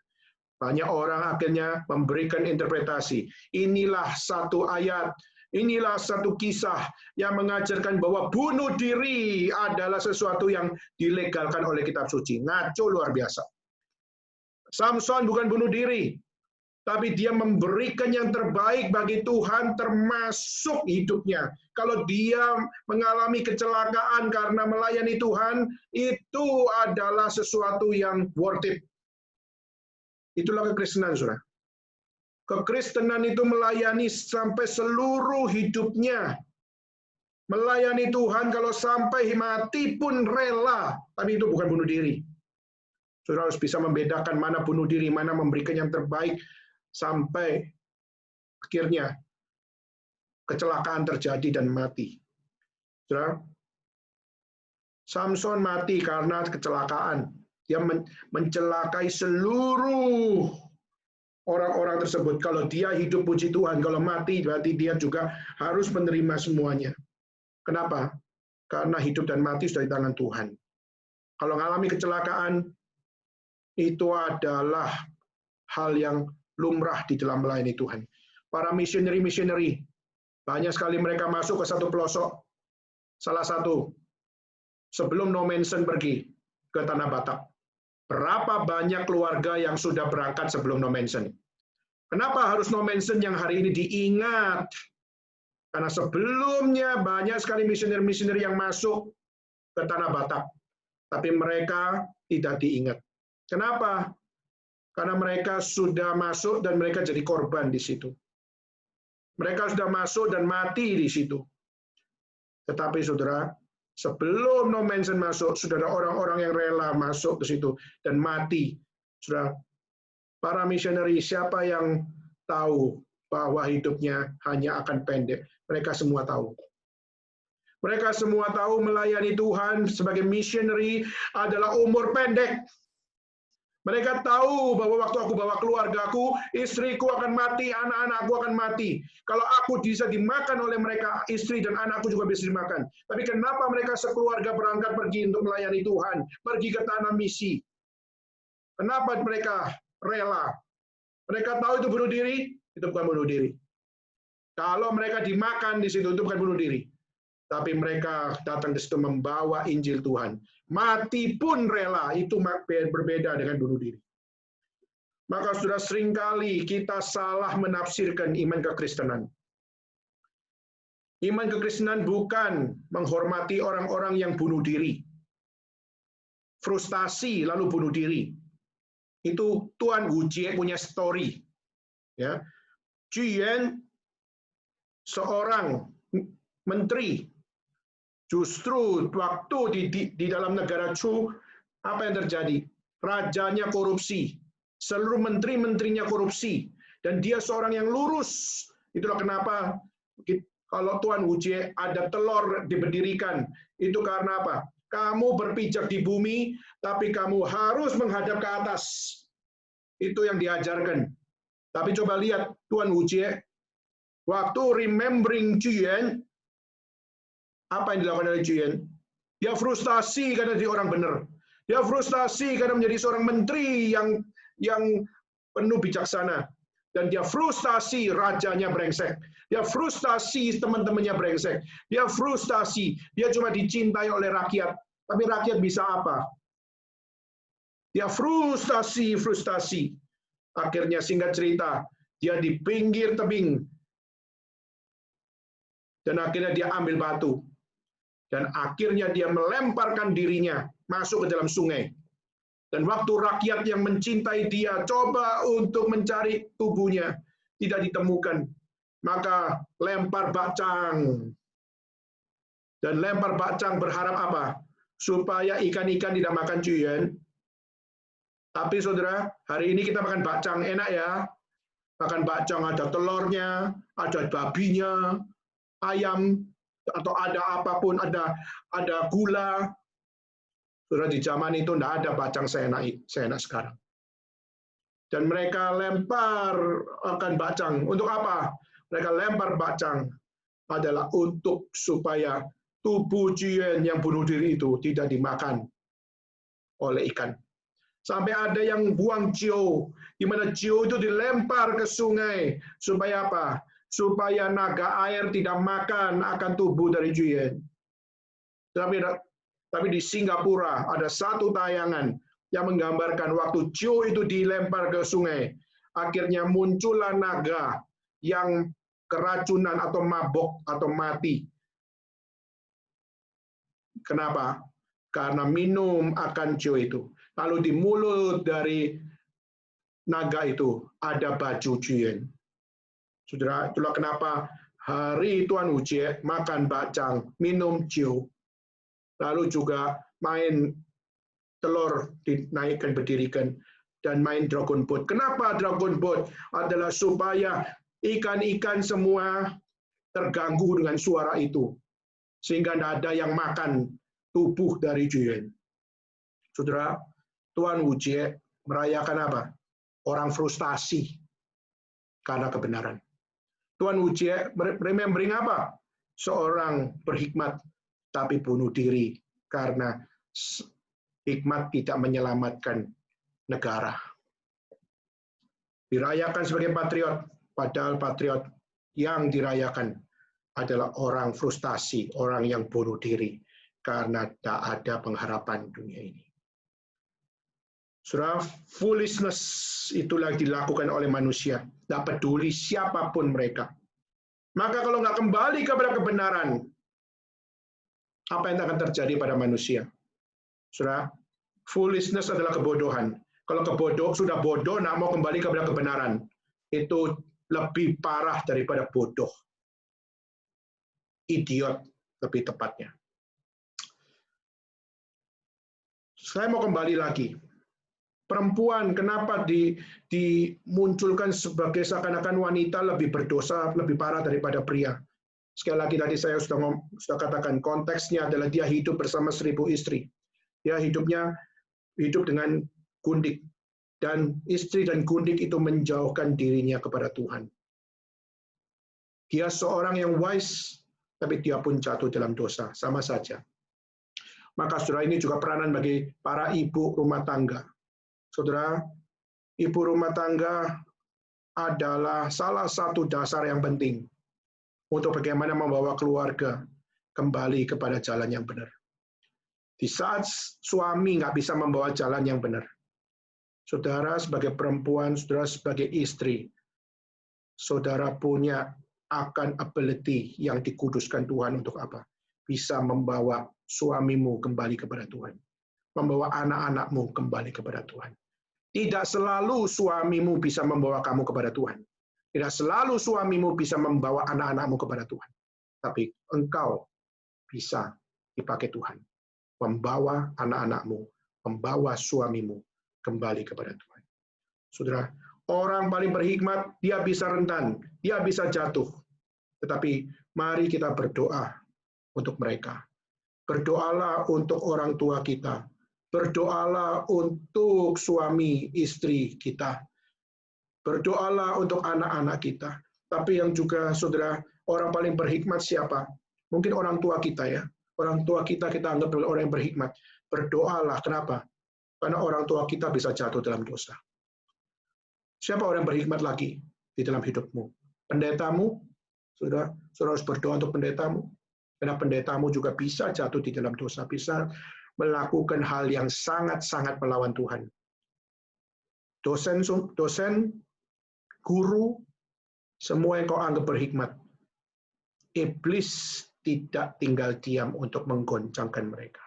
Banyak orang akhirnya memberikan interpretasi. Inilah satu ayat, inilah satu kisah yang mengajarkan bahwa bunuh diri adalah sesuatu yang dilegalkan oleh kitab suci. Ngaco luar biasa. Samson bukan bunuh diri, tapi dia memberikan yang terbaik bagi Tuhan termasuk hidupnya. Kalau dia mengalami kecelakaan karena melayani Tuhan, itu adalah sesuatu yang worth it. Itulah kekristenan, saudara. Kekristenan itu melayani sampai seluruh hidupnya. Melayani Tuhan kalau sampai mati pun rela. Tapi itu bukan bunuh diri. Saudara harus bisa membedakan mana bunuh diri, mana memberikan yang terbaik. Sampai akhirnya kecelakaan terjadi dan mati. Saudara, Samson mati karena kecelakaan. Dia mencelakai seluruh orang-orang tersebut. Kalau dia hidup, puji Tuhan. Kalau mati, berarti dia juga harus menerima semuanya. Kenapa? Karena hidup dan mati sudah di tangan Tuhan. Kalau mengalami kecelakaan, itu adalah hal yang lumrah di dalam melayani Tuhan. Para misioneri, banyak sekali mereka masuk ke satu pelosok. Salah satu, sebelum No Manson pergi ke Tanah Batak. Berapa banyak keluarga yang sudah berangkat sebelum No Manson? Kenapa harus No Manson yang hari ini diingat? Karena sebelumnya banyak sekali misioner-misioner yang masuk ke Tanah Batak. Tapi mereka tidak diingat. Kenapa? Karena mereka sudah masuk dan mereka jadi korban di situ. Mereka sudah masuk dan mati di situ. Tetapi saudara, sebelum No Manson masuk, sudah ada orang-orang yang rela masuk ke situ dan mati. Saudara, para misioneri, siapa yang tahu bahwa hidupnya hanya akan pendek? Mereka semua tahu. Mereka semua tahu melayani Tuhan sebagai misioneri adalah umur pendek. Mereka tahu bahwa waktu aku bawa keluargaku, istriku akan mati, anak-anakku akan mati. Kalau aku bisa dimakan oleh mereka, istri dan anakku juga bisa dimakan. Tapi kenapa mereka sekeluarga berangkat pergi untuk melayani Tuhan, pergi ke tanah misi? Kenapa mereka rela? Mereka tahu itu bunuh diri, itu bukan bunuh diri. Kalau mereka dimakan di situ, itu bukan bunuh diri. Tapi mereka datang ke situ membawa Injil Tuhan. Mati pun rela, itu berbeda dengan bunuh diri. Maka sudah seringkali kita salah menafsirkan iman kekristenan. Iman kekristenan bukan menghormati orang-orang yang bunuh diri. Frustasi lalu bunuh diri. Itu Tuan Wujie punya story. Ya. Juyen, seorang menteri, justru waktu di dalam negara Chu, apa yang terjadi? Rajanya korupsi, seluruh menteri-menterinya korupsi, dan dia seorang yang lurus. Itulah kenapa kalau Tuan Wujie ada telur diberdirikan, itu karena apa? Kamu berpijak di bumi, tapi kamu harus menghadap ke atas. Itu yang diajarkan. Tapi coba lihat Tuan Wujie, waktu remembering Juyen, apa yang dilakukan oleh Juyen? Dia frustasi karena dia orang benar. Dia frustasi karena menjadi seorang menteri yang penuh bijaksana. Dan dia frustasi rajanya brengsek. Dia frustasi teman-temannya brengsek. Dia frustasi. Dia cuma dicintai oleh rakyat. Tapi rakyat bisa apa? Dia frustasi. Akhirnya singkat cerita, dia di pinggir tebing Dan akhirnya dia ambil batu. Dan akhirnya dia melemparkan dirinya masuk ke dalam sungai. Dan waktu rakyat yang mencintai dia coba untuk mencari tubuhnya, tidak ditemukan. Maka lempar bakcang. Dan lempar bakcang berharap apa? Supaya ikan-ikan tidak makan cuyen. Tapi saudara, hari ini kita makan bakcang, enak ya. Makan bakcang ada telurnya, ada babinya, ayam, atau ada apapun, ada gula. Saudara, di zaman itu tidak ada bakcang seenak sekarang. Dan mereka lempar akan bakcang. Untuk apa? Mereka lempar bakcang adalah untuk supaya tubuh Juen yang bunuh diri itu tidak dimakan oleh ikan. Sampai ada yang buang cio, di mana cio itu dilempar ke sungai. Supaya apa? Supaya naga air tidak makan akan tubuh dari Juen. Tapi di Singapura ada satu tayangan yang menggambarkan waktu cio itu dilempar ke sungai. Akhirnya muncullah naga yang keracunan atau mabok atau mati. Kenapa? Karena minum akan cio itu. Lalu di mulut dari naga itu ada baju Juen. Saudara, itulah kenapa hari Tuan Ucie makan bakcang, minum cio. Lalu juga main telur dinaikkan, berdirikan, dan main dragon boat. Kenapa dragon boat? Adalah supaya ikan-ikan semua terganggu dengan suara itu. Sehingga tidak ada yang makan tubuh dari Juen. Saudara, Tuan Ucie merayakan apa? Orang frustasi karena kebenaran. Tuan Ucie remembering apa? Seorang berhikmat tapi bunuh diri karena hikmat tidak menyelamatkan negara. Dirayakan sebagai patriot, padahal patriot yang dirayakan adalah orang frustasi, orang yang bunuh diri karena tak ada pengharapan dunia ini. Saudara, foolishness itulah yang dilakukan oleh manusia. Tak peduli siapapun mereka. Maka kalau nggak kembali kepada kebenaran, apa yang akan terjadi pada manusia? Saudara, foolishness adalah kebodohan. Kalau sudah bodoh, nggak mau kembali kepada kebenaran. Itu lebih parah daripada bodoh. Idiot, lebih tepatnya. Saya mau kembali lagi. Perempuan kenapa dimunculkan sebagai seakan-akan wanita lebih berdosa, lebih parah daripada pria? Sekali lagi tadi saya sudah katakan, konteksnya adalah dia hidup bersama 1000 istri. Dia hidup dengan gundik. Dan istri dan gundik itu menjauhkan dirinya kepada Tuhan. Dia seorang yang wise, tapi dia pun jatuh dalam dosa. Sama saja. Maka saudara, ini juga peranan bagi para ibu rumah tangga. Saudara, ibu rumah tangga adalah salah satu dasar yang penting untuk bagaimana membawa keluarga kembali kepada jalan yang benar. Di saat suami nggak bisa membawa jalan yang benar, saudara sebagai perempuan, saudara sebagai istri, saudara punya akan ability yang dikuduskan Tuhan untuk apa? Bisa membawa suamimu kembali kepada Tuhan. Membawa anak-anakmu kembali kepada Tuhan. Tidak selalu suamimu bisa membawa kamu kepada Tuhan. Tidak selalu suamimu bisa membawa anak-anakmu kepada Tuhan. Tapi engkau bisa dipakai Tuhan. Membawa anak-anakmu, membawa suamimu kembali kepada Tuhan. Saudara, orang paling berhikmat, dia bisa rentan, dia bisa jatuh. Tetapi mari kita berdoa untuk mereka. Berdoalah untuk orang tua kita. Berdoalah untuk suami istri kita. Berdoalah untuk anak-anak kita. Tapi yang juga, saudara, orang paling berhikmat siapa? Mungkin orang tua kita ya. Orang tua kita anggap adalah orang yang berhikmat. Berdoalah, kenapa? Karena orang tua kita bisa jatuh dalam dosa. Siapa orang yang berhikmat lagi di dalam hidupmu? Pendetamu? Saudara harus berdoa untuk pendetamu. Karena pendetamu juga bisa jatuh di dalam dosa. Bisa melakukan hal yang sangat-sangat melawan Tuhan. Dosen, guru, semua yang kau anggap berhikmat. iblis tidak tinggal diam untuk menggoncangkan mereka.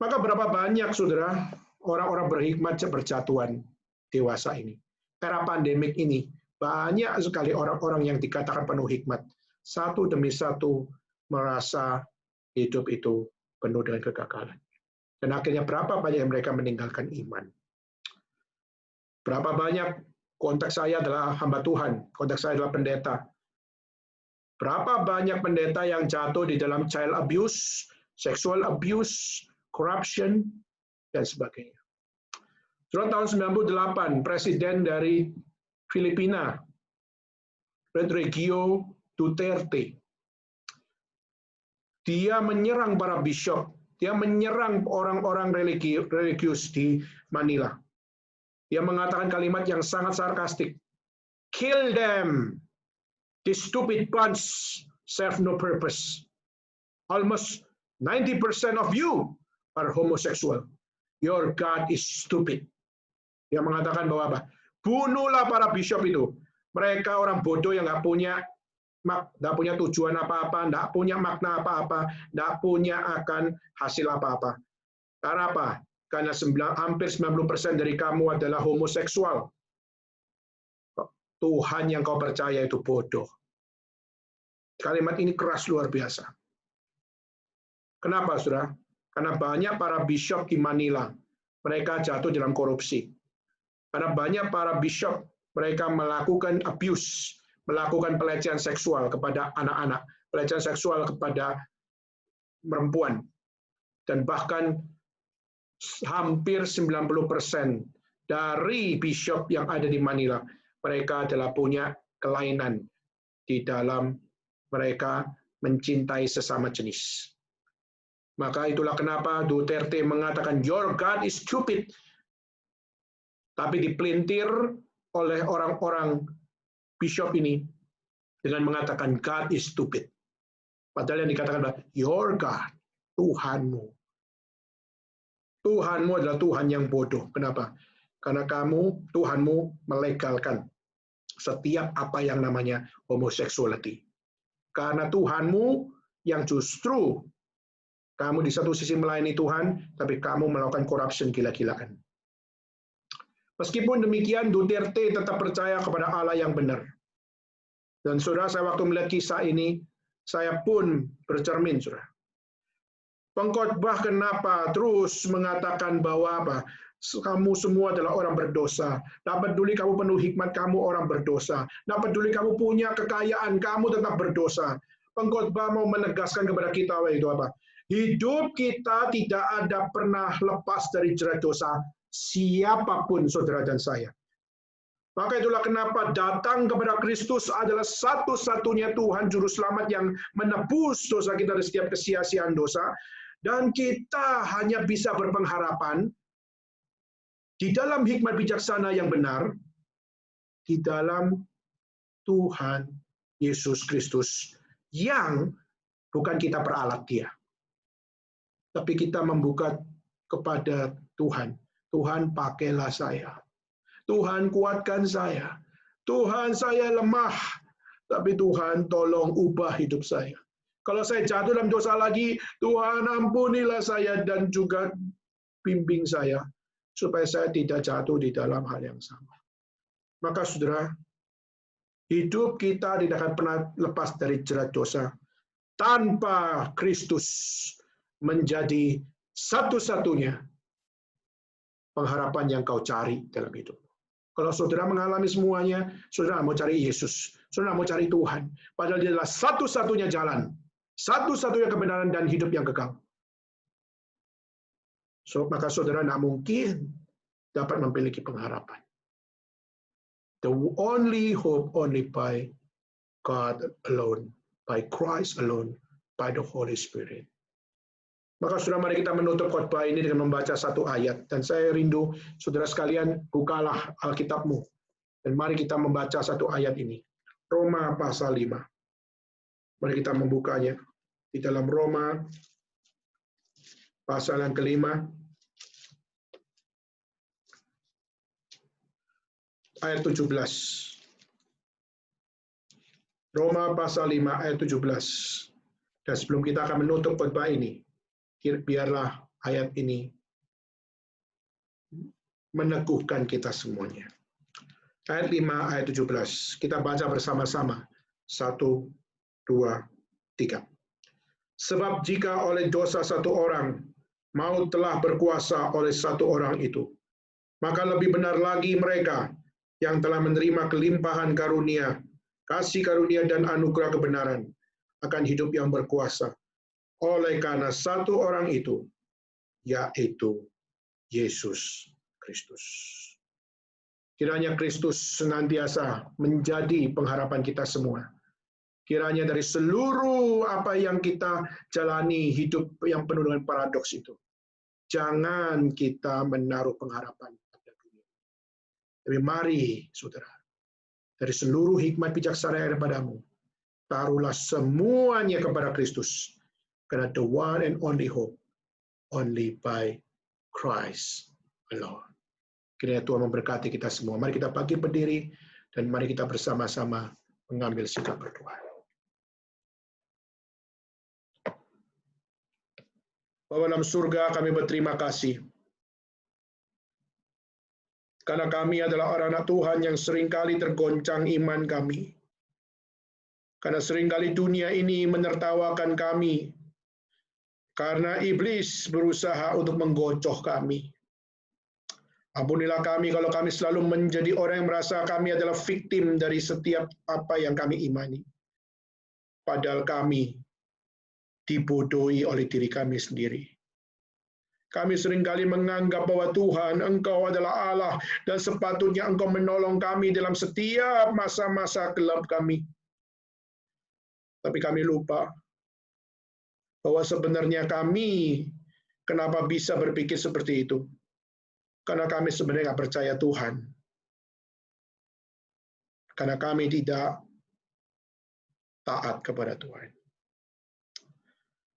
Maka berapa banyak, saudara, orang-orang berhikmat berjatuhan dewasa ini. Era pandemik ini, banyak sekali orang-orang yang dikatakan penuh hikmat. Satu demi satu merasa hidup itu penuh dengan kegagalan. Dan akhirnya berapa banyak yang mereka meninggalkan iman. Berapa banyak, konteks saya adalah hamba Tuhan, konteks saya adalah pendeta. Berapa banyak pendeta yang jatuh di dalam child abuse, sexual abuse, corruption, dan sebagainya. Tahun 98, Presiden dari Filipina, Rodrigo Duterte, dia menyerang para bishop, dia menyerang orang-orang religius di Manila. Dia mengatakan kalimat yang sangat sarkastik, "Kill them. This stupid bunch serve no purpose. Almost 90% of you are homosexual. Your God is stupid." Dia mengatakan bahwa apa? Bunuhlah para bishop itu. Mereka orang bodoh yang nggak punya tujuan apa-apa, nggak punya makna apa-apa, nggak punya akan hasil apa-apa. Karena apa? Karena hampir 90% dari kamu adalah homoseksual. Tuhan yang kau percaya itu bodoh. Kalimat ini keras luar biasa. Kenapa, saudara? Karena banyak para bishop di Manila, mereka jatuh dalam korupsi. Karena banyak para bishop, mereka melakukan abuse, melakukan pelecehan seksual kepada anak-anak, pelecehan seksual kepada perempuan. Dan bahkan hampir 90% dari bishop yang ada di Manila, mereka adalah punya kelainan di dalam mereka mencintai sesama jenis. Maka itulah kenapa Duterte mengatakan, "Your God is stupid." Tapi dipelintir oleh orang-orang bishop ini dengan mengatakan, "God is stupid." Padahal yang dikatakan adalah, "Your God," Tuhanmu. Tuhanmu adalah Tuhan yang bodoh. Kenapa? Karena Tuhanmu melegalkan setiap apa yang namanya homosexuality. Karena Tuhanmu yang justru kamu di satu sisi melayani Tuhan, tapi kamu melakukan corruption gila-gilaan. Meskipun demikian, Duterte tetap percaya kepada Allah yang benar. Dan saudara, saya waktu melihat kisah ini, saya pun bercermin, saudara. Pengkhotbah kenapa terus mengatakan bahwa apa? Kamu semua adalah orang berdosa. Tidak peduli kamu penuh hikmat, kamu orang berdosa. Tidak peduli kamu punya kekayaan, kamu tetap berdosa. Pengkhotbah mau menegaskan kepada kita itu apa? Hidup kita tidak ada pernah lepas dari jerat dosa, siapapun saudara dan saya. Maka itulah kenapa datang kepada Kristus adalah satu-satunya Tuhan Juru Selamat yang menebus dosa kita dari setiap kesia-siaan dosa. Dan kita hanya bisa berpengharapan di dalam hikmat bijaksana yang benar, di dalam Tuhan Yesus Kristus, yang bukan kita peralat Dia, tapi kita membuka kepada Tuhan. Tuhan, pakailah saya. Tuhan, kuatkan saya. Tuhan, saya lemah, tapi Tuhan tolong ubah hidup saya. Kalau saya jatuh dalam dosa lagi, Tuhan ampunilah saya dan juga bimbing saya, supaya saya tidak jatuh di dalam hal yang sama. Maka saudara, hidup kita tidak akan pernah lepas dari jerat dosa, tanpa Kristus menjadi satu-satunya pengharapan yang kau cari dalam hidup. Kalau saudara mengalami semuanya, saudara mau cari Yesus, saudara mau cari Tuhan, padahal Dia adalah satu-satunya jalan, satu-satunya kebenaran dan hidup yang kekal. Maka saudara tidak mungkin dapat memiliki pengharapan. The only hope only by God alone, by Christ alone, by the Holy Spirit. Maka saudara, mari kita menutup khotbah ini dengan membaca satu ayat. Dan saya rindu saudara sekalian, bukalah Alkitabmu. Dan mari kita membaca satu ayat ini. Roma pasal 5. Mari kita membukanya. Di dalam Roma pasal yang kelima, ayat 17. Roma pasal 5 ayat 17. Dan sebelum kita akan menutup khotbah ini, biarlah ayat ini meneguhkan kita semuanya. Ayat 5, ayat 17. Kita baca bersama-sama. 1, 2, 3. Sebab jika oleh dosa satu orang, maut telah berkuasa oleh satu orang itu, maka lebih benar lagi mereka yang telah menerima kelimpahan karunia, kasih karunia dan anugerah kebenaran akan hidup yang berkuasa oleh karena satu orang itu, yaitu Yesus Kristus. Kiranya Kristus senantiasa menjadi pengharapan kita semua. Kiranya dari seluruh apa yang kita jalani, hidup yang penuh dengan paradoks itu, jangan kita menaruh pengharapan pada dunia. Tapi mari, saudara, dari seluruh hikmat bijaksana yang ada padamu, taruhlah semuanya kepada Kristus. Karena the one and only hope, only by Christ alone. Kiranya Tuhan memberkati kita semua. Mari kita bangkit berdiri, dan mari kita bersama-sama mengambil sikap berdoa. Bapa dalam surga, kami berterima kasih. Karena kami adalah anak Tuhan yang seringkali tergoncang iman kami. Karena seringkali dunia ini menertawakan kami. Karena iblis berusaha untuk menggocoh kami. Ampunilah kami kalau kami selalu menjadi orang yang merasa kami adalah victim dari setiap apa yang kami imani. Padahal kami dibodohi oleh diri kami sendiri. Kami seringkali menganggap bahwa Tuhan, Engkau adalah Allah, dan sepatutnya Engkau menolong kami dalam setiap masa-masa gelap kami. Tapi kami lupa bahwa sebenarnya kami kenapa bisa berpikir seperti itu. Karena kami sebenarnya tidak percaya Tuhan. Karena kami tidak taat kepada Tuhan.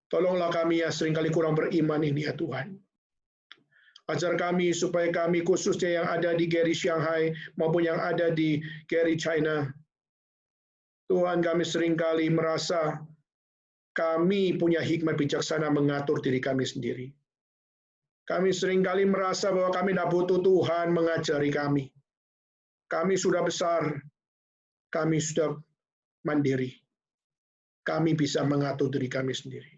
Tolonglah kami yang seringkali kurang beriman ini ya Tuhan. Ajar kami supaya kami khususnya yang ada di Gary Shanghai maupun yang ada di Gary China. Tuhan, kami seringkali merasa kami punya hikmat bijaksana mengatur diri kami sendiri. Kami seringkali merasa bahwa kami tidak butuh Tuhan mengajari kami. Kami sudah besar, kami sudah mandiri. Kami bisa mengatur diri kami sendiri.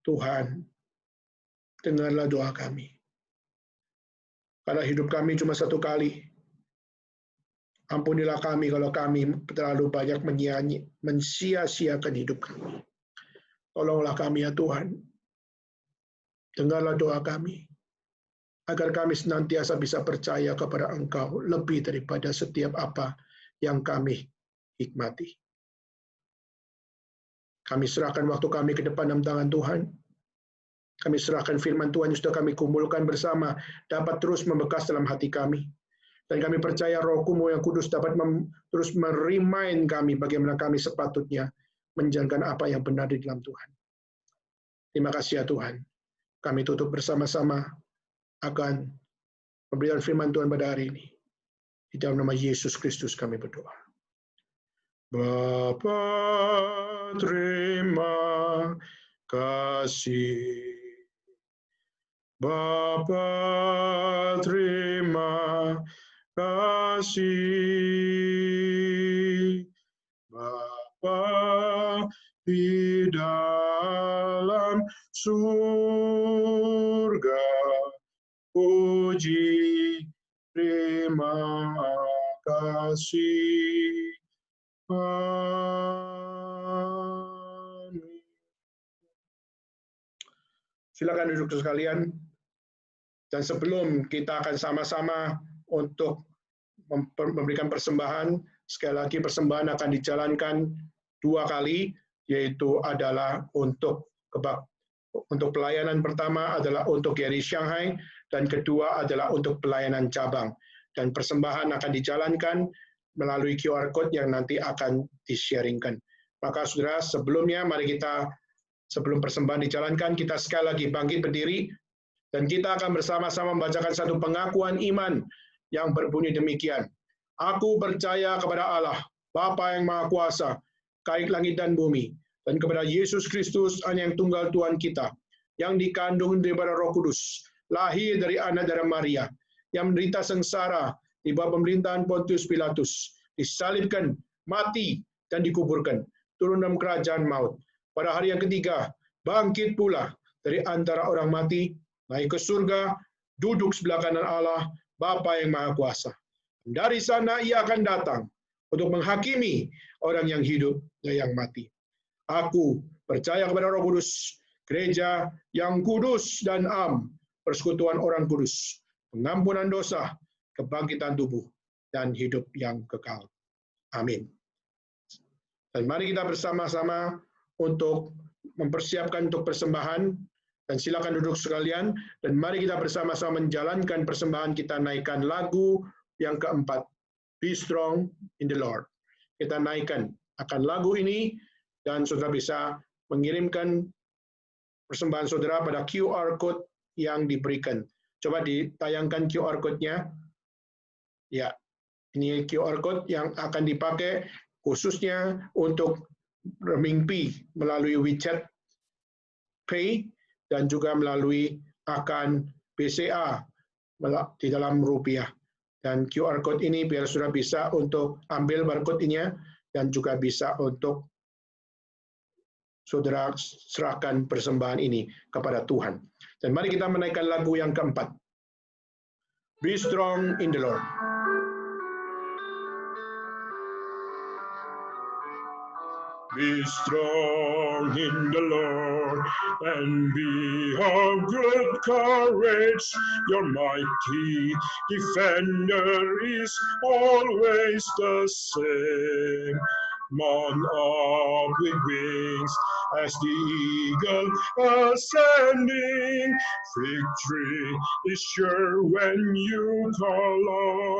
Tuhan, dengarlah doa kami. Karena hidup kami cuma satu kali. Ampunilah kami kalau kami terlalu banyak mensia-siakan hidup kami. Tolonglah kami ya Tuhan. Dengarlah doa kami, agar kami senantiasa bisa percaya kepada Engkau lebih daripada setiap apa yang kami hikmati. Kami serahkan waktu kami ke depan dalam tangan Tuhan. Kami serahkan firman Tuhan yang sudah kami kumpulkan bersama, dapat terus membekas dalam hati kami. Dan kami percaya Roh-Mu yang kudus dapat terus merimain kami bagaimana kami sepatutnya menjalankan apa yang benar di dalam Tuhan. Terima kasih ya Tuhan. Kami tutup bersama-sama akan memberikan firman Tuhan pada hari ini. Di dalam nama Yesus Kristus kami berdoa. Bapa, terima kasih. Bapa, terima kasih. Bapa di dalam surga, puji, terima kasih. Amin. Silakan duduk sekalian. Dan sebelum kita akan sama-sama untuk memberikan persembahan, sekali lagi persembahan akan dijalankan 2 kali, yaitu adalah untuk pelayanan pertama adalah untuk Gary Shanghai, dan kedua adalah untuk pelayanan cabang. Dan persembahan akan dijalankan melalui QR Code yang nanti akan di-sharingkan. Maka saudara, sebelumnya mari kita, sebelum persembahan dijalankan, kita sekali lagi bangkit berdiri, dan kita akan bersama-sama membacakan satu pengakuan iman yang berbunyi demikian. Aku percaya kepada Allah, Bapa yang Maha Kuasa, Kait langit dan bumi, dan kepada Yesus Kristus, Anak yang tunggal Tuhan kita, yang dikandung daripada Roh Kudus, lahir dari anak darah Maria, yang menderita sengsara di bawah pemerintahan Pontius Pilatus, disalibkan, mati, dan dikuburkan, turun dalam kerajaan maut. Pada hari yang ketiga, bangkit pula dari antara orang mati, naik ke surga, duduk sebelah kanan Allah, Bapa yang Maha Kuasa. Dari sana ia akan datang untuk menghakimi orang yang hidup dan yang mati. Aku percaya kepada Roh Kudus, gereja yang kudus dan am, persekutuan orang kudus, pengampunan dosa, kebangkitan tubuh, dan hidup yang kekal. Amin. Dan mari kita bersama-sama untuk mempersiapkan untuk persembahan, dan silakan duduk sekalian, dan mari kita bersama-sama menjalankan persembahan. Kita naikkan lagu yang keempat, Be Strong in the Lord. Kita naikkan akan lagu ini, dan saudara bisa mengirimkan persembahan saudara pada QR Code yang diberikan. Coba ditayangkan QR Code-nya. Ya, ini QR Code yang akan dipakai khususnya untuk bermimpi melalui WeChat Pay dan juga melalui akan BCA di dalam rupiah. Dan QR Code ini biar sudah bisa untuk ambil barcode-nya dan juga bisa untuk saudara serahkan persembahan ini kepada Tuhan. Dan mari kita menaikkan lagu yang keempat. Be strong in the Lord. Be strong in the Lord and be of good courage. Your mighty defender is always the same. Mount up with wings as the eagle ascending. Victory is sure when you call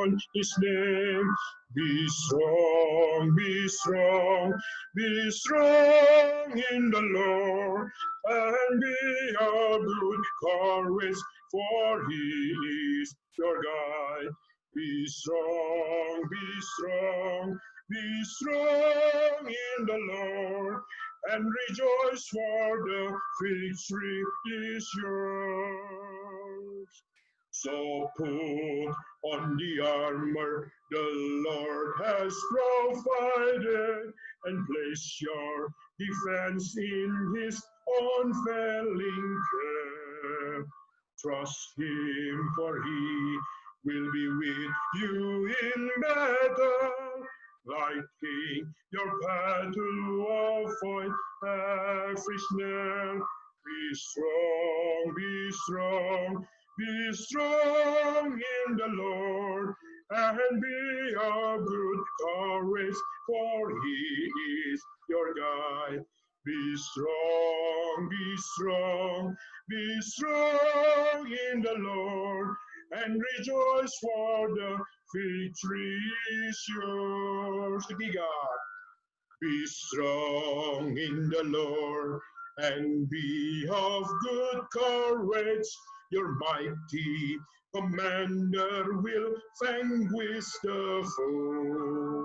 on his name. Be strong, be strong, be strong in the Lord, and be of good courage, for he is your guide. Be strong, be strong, be strong in the Lord, and rejoice, for the victory is yours. So put on the armor the Lord has provided, and place your defense in his unfailing care. Trust him, for he will be with you in battle, lighting your path to avoid every snare. Be strong, be strong, be strong in the Lord, and be of good courage, for he is your guide. Be strong, be strong, be strong in the Lord, and rejoice, for the victory is yours. Ketiga. Be strong in the Lord, and be of good courage. Your mighty commander will vanquish the foe.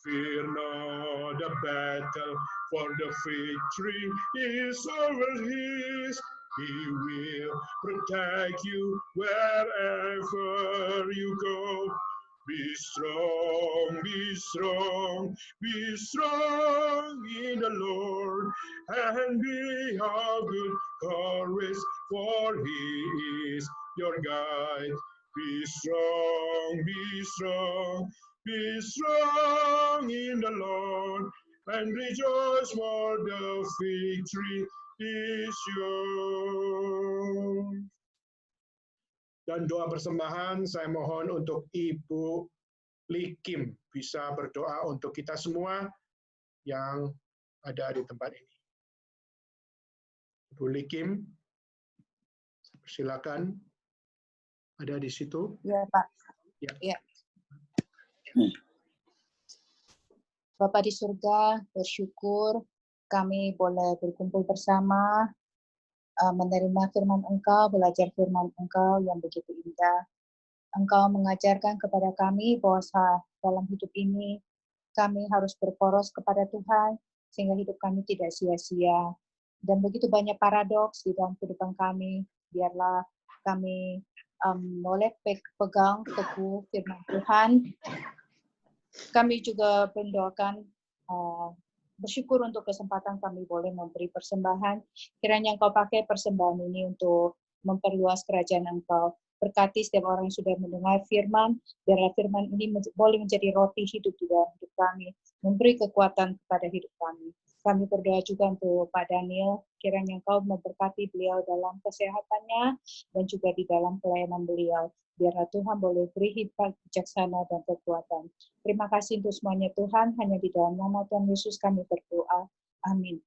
Fear not the battle, for the victory is always his. He will protect you wherever you go. Be strong, be strong, be strong in the Lord, and be of good courage, for he is your guide. Be strong, be strong, be strong in the Lord, and rejoice, for the victory is yours. Dan doa persembahan saya mohon untuk Ibu Likim bisa berdoa untuk kita semua yang ada di tempat ini. Ibu Likim, silakan. Ada di situ? Ya, Pak. Ya. Bapa di surga, bersyukur kami boleh berkumpul bersama, menerima firman Engkau, belajar firman Engkau yang begitu indah. Engkau mengajarkan kepada kami bahwa dalam hidup ini kami harus berporos kepada Tuhan, sehingga hidup kami tidak sia-sia. Dan begitu banyak paradoks di dalam kehidupan kami, biarlah kami boleh pegang teguh firman Tuhan. Kami juga mendoakan bersyukur untuk kesempatan kami boleh memberi persembahan. Kiranya Engkau pakai persembahan ini untuk memperluas kerajaan Engkau. Berkati setiap orang yang sudah mendengar firman, biarlah firman ini boleh menjadi roti hidup di dalam hidup kami, memberi kekuatan kepada hidup kami. Kami berdoa juga untuk Pak Daniel, kiranya Engkau memberkati beliau dalam kesehatannya dan juga di dalam pelayanan beliau. Biarlah Tuhan boleh beri hikmat, bijaksana, dan kekuatan. Terima kasih untuk semuanya Tuhan, hanya di dalam nama Tuhan Yesus kami berdoa. Amin.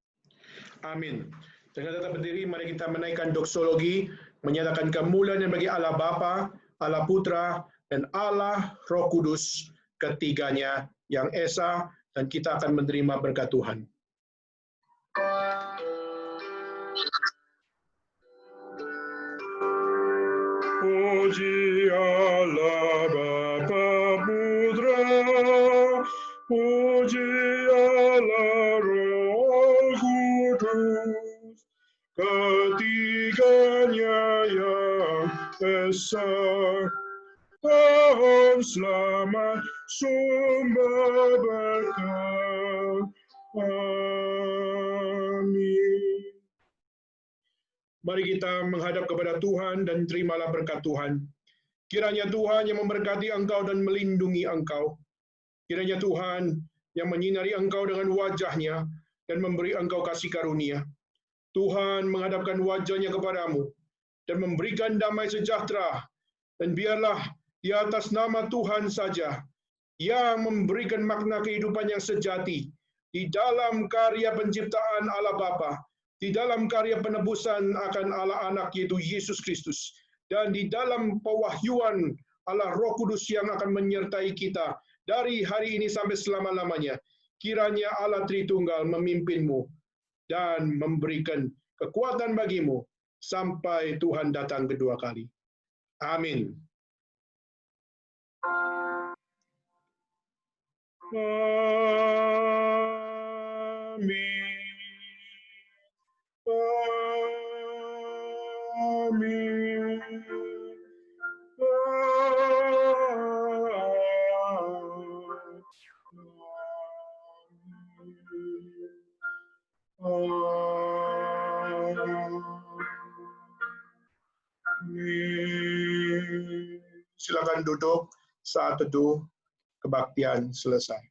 Amin. Dengan tetap berdiri, mari kita menaikkan doksologi, menyatakan kemuliaan bagi Allah Bapa, Allah Putra, dan Allah Roh Kudus, ketiganya yang esa, dan kita akan menerima berkat Tuhan. Puji Allah Bapa Putra, puji Allah Roh Kudus, ketiganya yang esa. Tahun selamat sumber berkat. Amin. Mari kita menghadap kepada Tuhan dan terimalah berkat Tuhan. Kiranya Tuhan yang memberkati engkau dan melindungi engkau. Kiranya Tuhan yang menyinari engkau dengan wajah-Nya dan memberi engkau kasih karunia. Tuhan menghadapkan wajah-Nya kepadamu dan memberikan damai sejahtera. Dan biarlah di atas nama Tuhan saja yang memberikan makna kehidupan yang sejati di dalam karya penciptaan Allah Bapa, di dalam karya penebusan akan Allah Anak yaitu Yesus Kristus, dan di dalam pewahyuan Allah Roh Kudus yang akan menyertai kita dari hari ini sampai selama-lamanya. Kiranya Allah Tritunggal memimpinmu dan memberikan kekuatan bagimu sampai Tuhan datang kedua kali. Amin. Amin. Amin. Silakan duduk saat teduh kebaktian selesai.